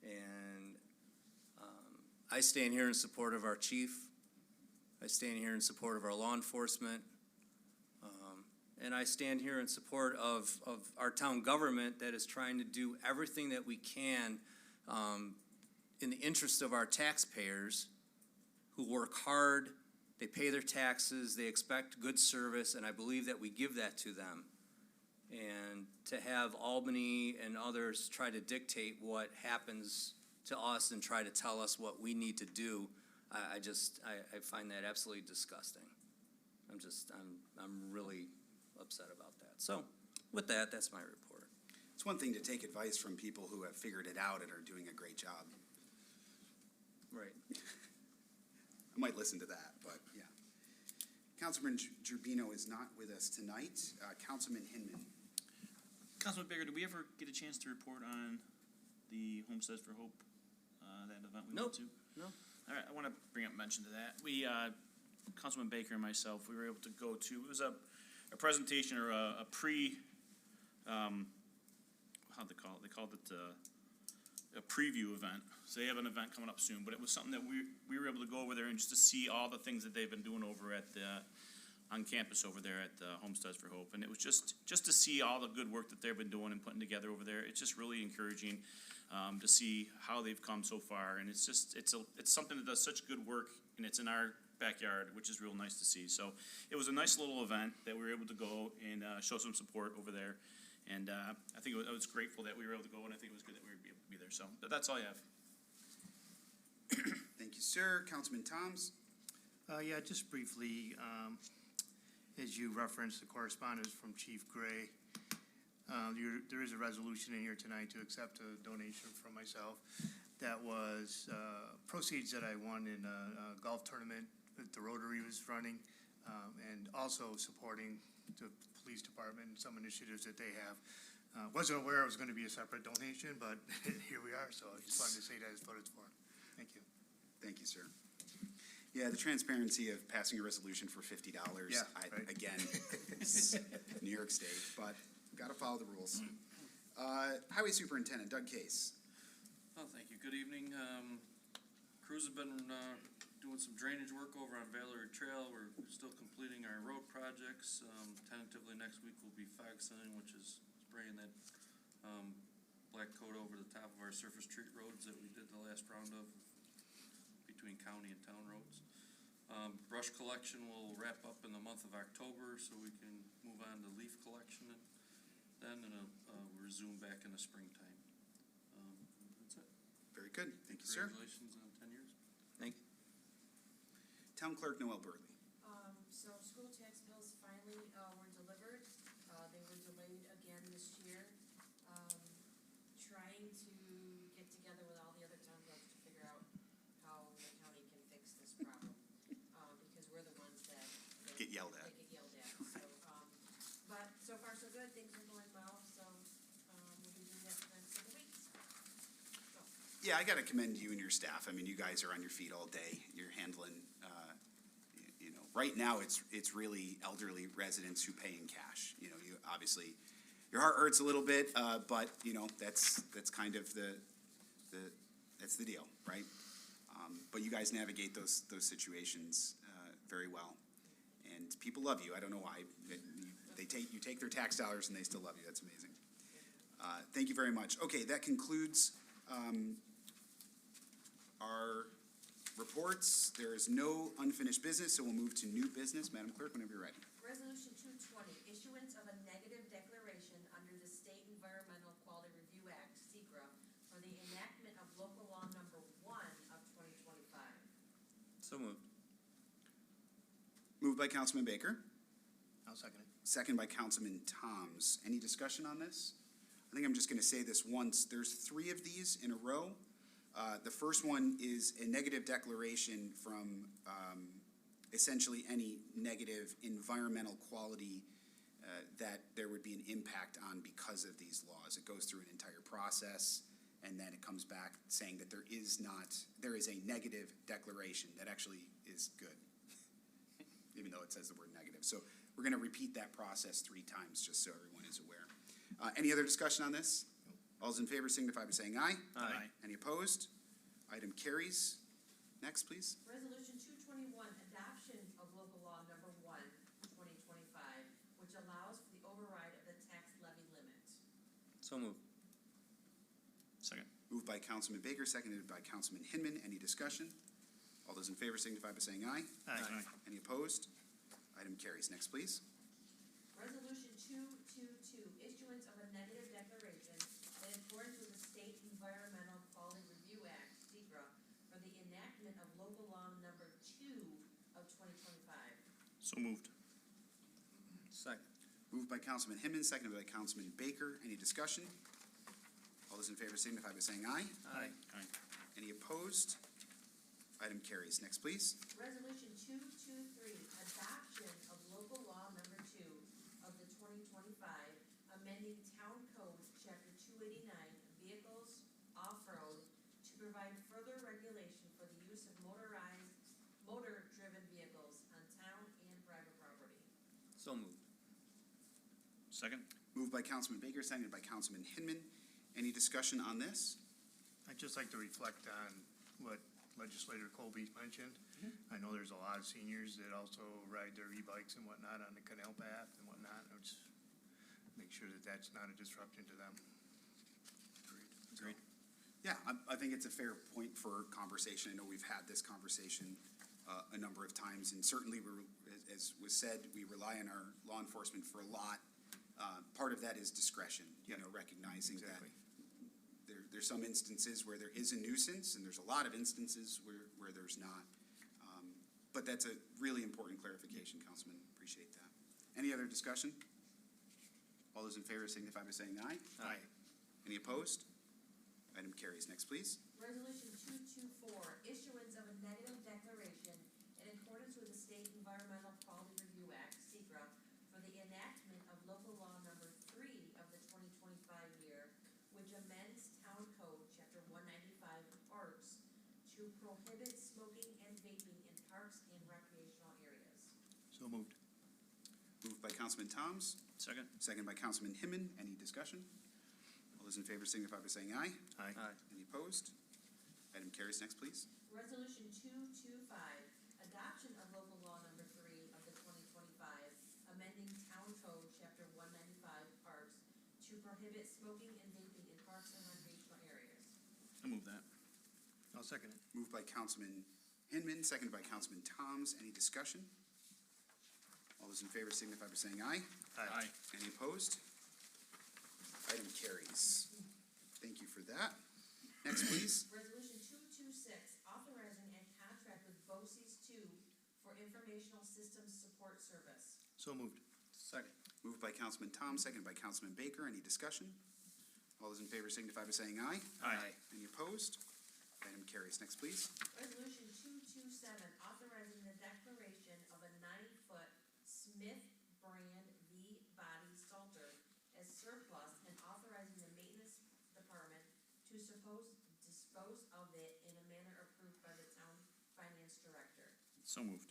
And I stand here in support of our chief. I stand here in support of our law enforcement. And I stand here in support of our town government that is trying to do everything that we can in the interest of our taxpayers who work hard, they pay their taxes, they expect good service, and I believe that we give that to them. And to have Albany and others try to dictate what happens to us and try to tell us what we need to do, I find that absolutely disgusting. I'm really upset about that. So with that, that's my report. It's one thing to take advice from people who have figured it out and are doing a great job. Right. I might listen to that, but yeah. Councilman Gerbino is not with us tonight. Councilman Hinman. Councilman Baker, did we ever get a chance to report on the Homesteads for Hope, that event we went to? No. All right, I want to bring up mention to that. We, Councilman Baker and myself, we were able to go to, it was a presentation or a how'd they call it? They called it a preview event. So they have an event coming up soon, but it was something that we were able to go over there and just to see all the things that they've been doing over at on campus over there at Homesteads for Hope. And it was just to see all the good work that they've been doing and putting together over there. It's just really encouraging to see how they've come so far. And it's something that does such good work, and it's in our backyard, which is real nice to see. So it was a nice little event that we were able to go and show some support over there. And I think I was grateful that we were able to go, and I think it was good that we were able to be there. So that's all I have. Thank you, sir. Councilman Toms. Yeah, just briefly, as you referenced the correspondence from Chief Gray, there is a resolution in here tonight to accept a donation from myself. That was proceeds that I won in a golf tournament that the Rotary was running, and also supporting the police department and some initiatives that they have. Wasn't aware it was going to be a separate donation, but here we are, so I just wanted to say that is what it's for. Thank you. Thank you, sir. Yeah, the transparency of passing a resolution for $50. Yeah, right. Again, it's New York State, but gotta follow the rules. Highway Superintendent Doug Case. Oh, thank you. Good evening. Crews have been doing some drainage work over on Valerie Trail. We're still completing our road projects. Tentatively next week we'll be fog sealing, which is spraying that black coat over the top of our surface street roads that we did the last round of between county and town roads. Brush collection will wrap up in the month of October, so we can move on to leaf collection then, and resume back in the springtime. That's it. Very good. Thank you, sir. Congratulations on 10 years. Thank you. Town Clerk Noel Burley. So school tax bills finally were delivered. They were delayed again this year. Trying to get together with all the other town clerks to figure out how the county can fix this problem, because we're the ones that Get yelled at. get yelled at. So, but so far so good. Things are going well. So we'll be doing that for the next couple weeks. So. Yeah, I gotta commend you and your staff. I mean, you guys are on your feet all day. You're handling, right now it's really elderly residents who pay in cash. You obviously, your heart hurts a little bit, but that's kind of that's the deal, right? But you guys navigate those situations very well, and people love you. I don't know why. You take their tax dollars and they still love you. That's amazing. Thank you very much. Okay, that concludes our reports. There is no unfinished business, so we'll move to new business. Madam Clerk, whenever you're ready. Resolution 220, issuance of a negative declaration under the State Environmental Quality Review Act, SECRA, for the enactment of local law number 1 of 2025. So moved. Moved by Councilman Baker. I'll second it. Second by Councilman Toms. Any discussion on this? I think I'm just going to say this once. There's 3 of these in a row. The first one is a negative declaration from essentially any negative environmental quality that there would be an impact on because of these laws. It goes through an entire process, and then it comes back saying that there is a negative declaration that actually is good, even though it says the word negative. So we're going to repeat that process 3 times just so everyone is aware. Any other discussion on this? All those in favor signify by saying aye. Aye. Any opposed? Item carries. Next, please. Resolution 221, adoption of local law number 1, 2025, which allows for the override of the tax levy limit. So moved. Second. Moved by Councilman Baker, seconded by Councilman Hinman. Any discussion? All those in favor signify by saying aye. Aye. Any opposed? Item carries. Next, please. Resolution 222, accordance with the State Environmental Quality Review Act, SECRA, for the enactment of local law number 2 of 2025. So moved. Second. Moved by Councilman Hinman, seconded by Councilman Baker. Any discussion? All those in favor signify by saying aye. Aye. Aye. Any opposed? Item carries. Next, please. Resolution 223, adoption of local law number 2 of the 2025, amending Town Code, Chapter 289, vehicles off-road to provide further regulation for the use of motor-driven vehicles on town and private property. So moved. Second? Moved by Councilman Baker, seconded by Councilman Hinman. Any discussion on this? I'd just like to reflect on what Legislator Colby mentioned. I know there's a lot of seniors that also ride their e-bikes and whatnot on the canal path and whatnot. I would just make sure that that's not a disruption to them. Agreed. Yeah, I think it's a fair point for conversation. I know we've had this conversation a number of times, and certainly, as was said, we rely on our law enforcement for a lot. Part of that is discretion, recognizing that there's some instances where there is a nuisance, and there's a lot of instances where there's not. But that's a really important clarification, Councilman. Appreciate that. Any other discussion? All those in favor signify by saying aye. Aye. Any opposed? Item carries. Next, please. Resolution 224, issuance of a negative declaration in accordance with the State Environmental Quality Review Act, SECRA, for the enactment of local law number 3 of the 2025 year, which amends Town Code, Chapter 195, Parks, to prohibit smoking and vaping in parks and recreational areas. So moved. Moved by Councilman Toms. Second? Second by Councilman Hinman. Any discussion? All those in favor signify by saying aye. Aye. Any opposed? Item carries. Next, please. Resolution 225, adoption of local law number 3 of the 2025, amending Town Code, Chapter 195, Parks, to prohibit smoking and vaping in parks and recreational areas. I move that. I'll second it. Moved by Councilman Hinman, seconded by Councilman Toms. Any discussion? All those in favor signify by saying aye. Aye. Any opposed? Item carries. Thank you for that. Next, please. Resolution 226, authorizing a contract with BOCES 2 for informational systems support service. So moved. Second. Moved by Councilman Toms, seconded by Councilman Baker. Any discussion? All those in favor signify by saying aye. Aye. Any opposed? Item carries. Next, please. Resolution 227, authorizing the declaration of a 90-foot Smith brand V body Salter as surplus and authorizing the maintenance department to dispose of it in a manner approved by the town finance director. So moved.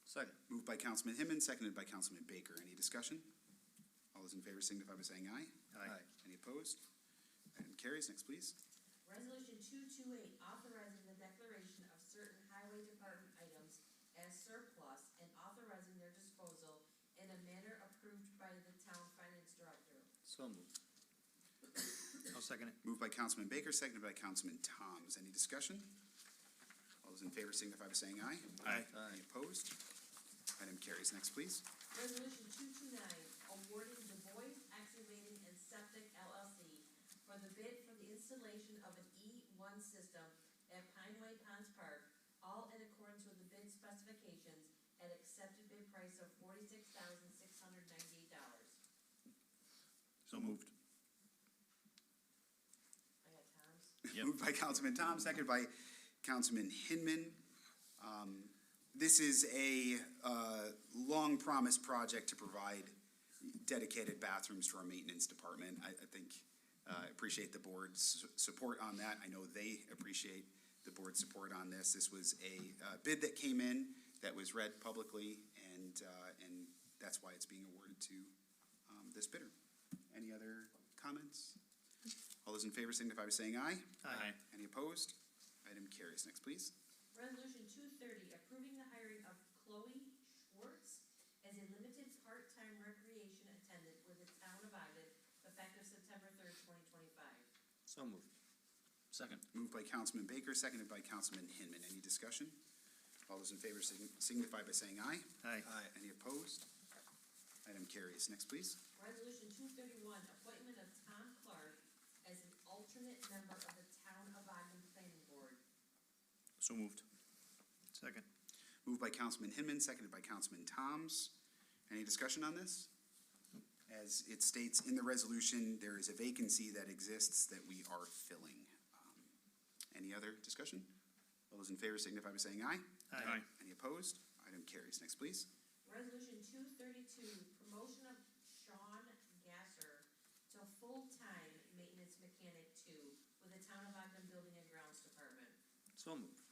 Second. Moved by Councilman Hinman, seconded by Councilman Baker. Any discussion? All those in favor signify by saying aye. Aye. Any opposed? Item carries. Next, please. Resolution 228, authorizing the declaration of certain highway department items as surplus and authorizing their disposal in a manner approved by the town finance director. So moved. I'll second it. Moved by Councilman Baker, seconded by Councilman Toms. Any discussion? All those in favor signify by saying aye. Aye. Any opposed? Item carries. Next, please. Resolution 229, awarding Du Bois Excavating and Septic LLC for the bid for the installation of an E1 system at Pineway Ponds Park, all in accordance with the bid specifications at accepted bid price of $46,698. So moved. I got Tom's. Yep. Moved by Councilman Tom, seconded by Councilman Hinman. This is a long-promised project to provide dedicated bathrooms to our maintenance department. I think, appreciate the board's support on that. I know they appreciate the board's support on this. This was a bid that came in that was read publicly, and that's why it's being awarded to this bidder. Any other comments? All those in favor signify by saying aye. Aye. Any opposed? Item carries. Next, please. Resolution 230, approving the hiring of Chloe Schwartz as a limited part-time recreation attendant with the town of Ogden, effective September 3rd, 2025. So moved. Second. Moved by Councilman Baker, seconded by Councilman Hinman. Any discussion? All those in favor signify by saying aye. Aye. Any opposed? Item carries. Next, please. Resolution 231, appointment of Tom Clark alternate member of the Town of Ogden Planning Board. So moved. Second. Moved by Councilman Hinman, seconded by Councilman Toms. Any discussion on this? As it states in the resolution, there is a vacancy that exists that we are filling. Any other discussion? All those in favor signify by saying aye. Aye. Any opposed? Item carries. Next, please. Resolution 232, promotion of Sean Gasser to full-time maintenance mechanic 2 with the Town of Ogden Building and Grounds Department. So moved.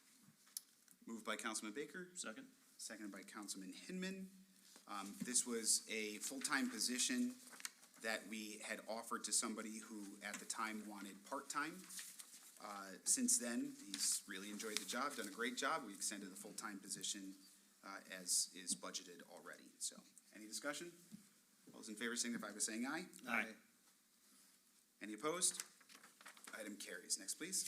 Moved by Councilman Baker, Second. seconded by Councilman Hinman. This was a full-time position that we had offered to somebody who at the time wanted part-time. Since then, he's really enjoyed the job, done a great job. We extended the full-time position as is budgeted already. So, any discussion? All those in favor signify by saying aye. Aye. Any opposed? Item carries. Next, please.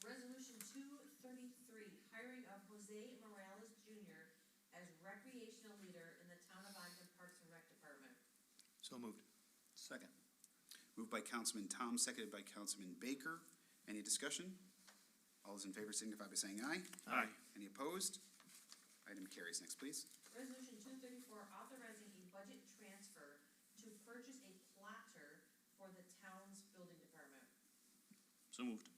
Resolution 233, hiring of Jose Morales Jr. as recreational leader in the Town of Ogden Parks and Rec Department. So moved. Second. Moved by Councilman Tom, seconded by Councilman Baker. Any discussion? All those in favor signify by saying aye. Aye. Any opposed? Item carries. Next, please. Resolution 234, authorizing a budget transfer to purchase a plotter for the town's building department. So moved.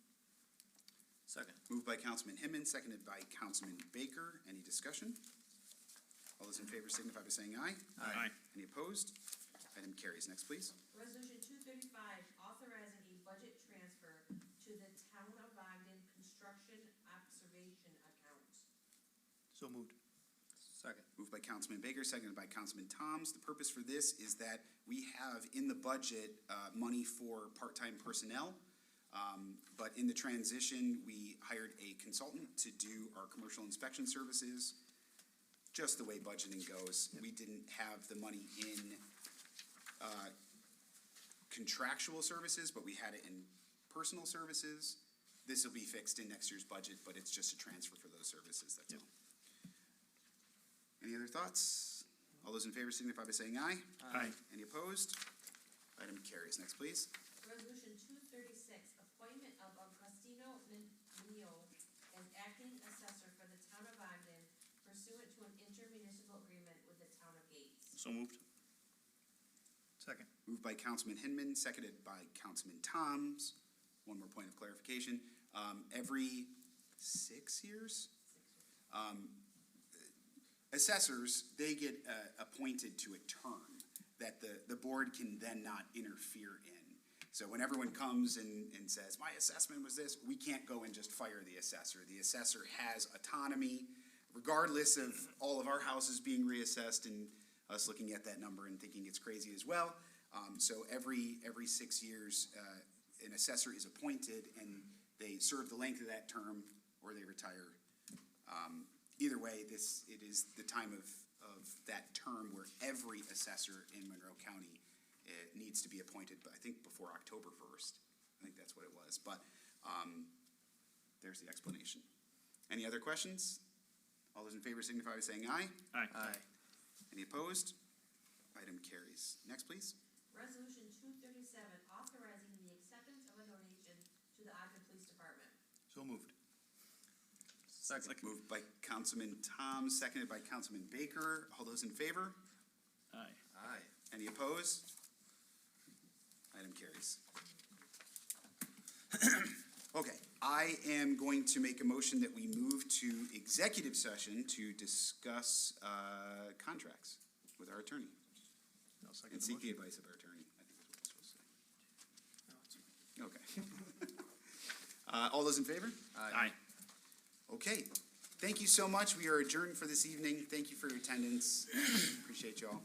Second. Moved by Councilman Hinman, seconded by Councilman Baker. Any discussion? All those in favor signify by saying aye. Aye. Any opposed? Item carries. Next, please. Resolution 235, authorizing a budget transfer to the Town of Ogden construction observation account. So moved. Second. Moved by Councilman Baker, seconded by Councilman Toms. The purpose for this is that we have in the budget money for part-time personnel. But in the transition, we hired a consultant to do our commercial inspection services. Just the way budgeting goes, we didn't have the money in contractual services, but we had it in personal services. This will be fixed in next year's budget, but it's just a transfer for those services, that's all. Any other thoughts? All those in favor signify by saying aye. Aye. Any opposed? Item carries. Next, please. Resolution 236, appointment of Augustino Minio as acting assessor for the Town of Ogden pursuant to an intermunicipal agreement with the Town of Gates. So moved. Second. Moved by Councilman Hinman, seconded by Councilman Toms. One more point of clarification. Every 6 years, assessors, they get appointed to a term that the board can then not interfere in. So when everyone comes and says, my assessment was this, we can't go and just fire the assessor. The assessor has autonomy, regardless of all of our houses being reassessed and us looking at that number and thinking it's crazy as well. So every 6 years, an assessor is appointed and they serve the length of that term or they retire. Either way, it is the time of that term where every assessor in Monroe County needs to be appointed, but I think before October 1st. I think that's what it was, but there's the explanation. Any other questions? All those in favor signify by saying aye. Aye. Aye. Any opposed? Item carries. Next, please. Resolution 237, authorizing the acceptance of a donation to the Ogden Police Department. So moved. Second. Moved by Councilman Tom, seconded by Councilman Baker. All those in favor? Aye. Aye. Any opposed? Item carries. Okay, I am going to make a motion that we move to executive session to discuss contracts with our attorney I'll second and the seek the motion. advice of our attorney. I think that's what we're supposed to say. Okay. All those in favor? Aye. Okay, thank you so much. We are adjourned for this evening. Thank you for your attendance. Appreciate you all.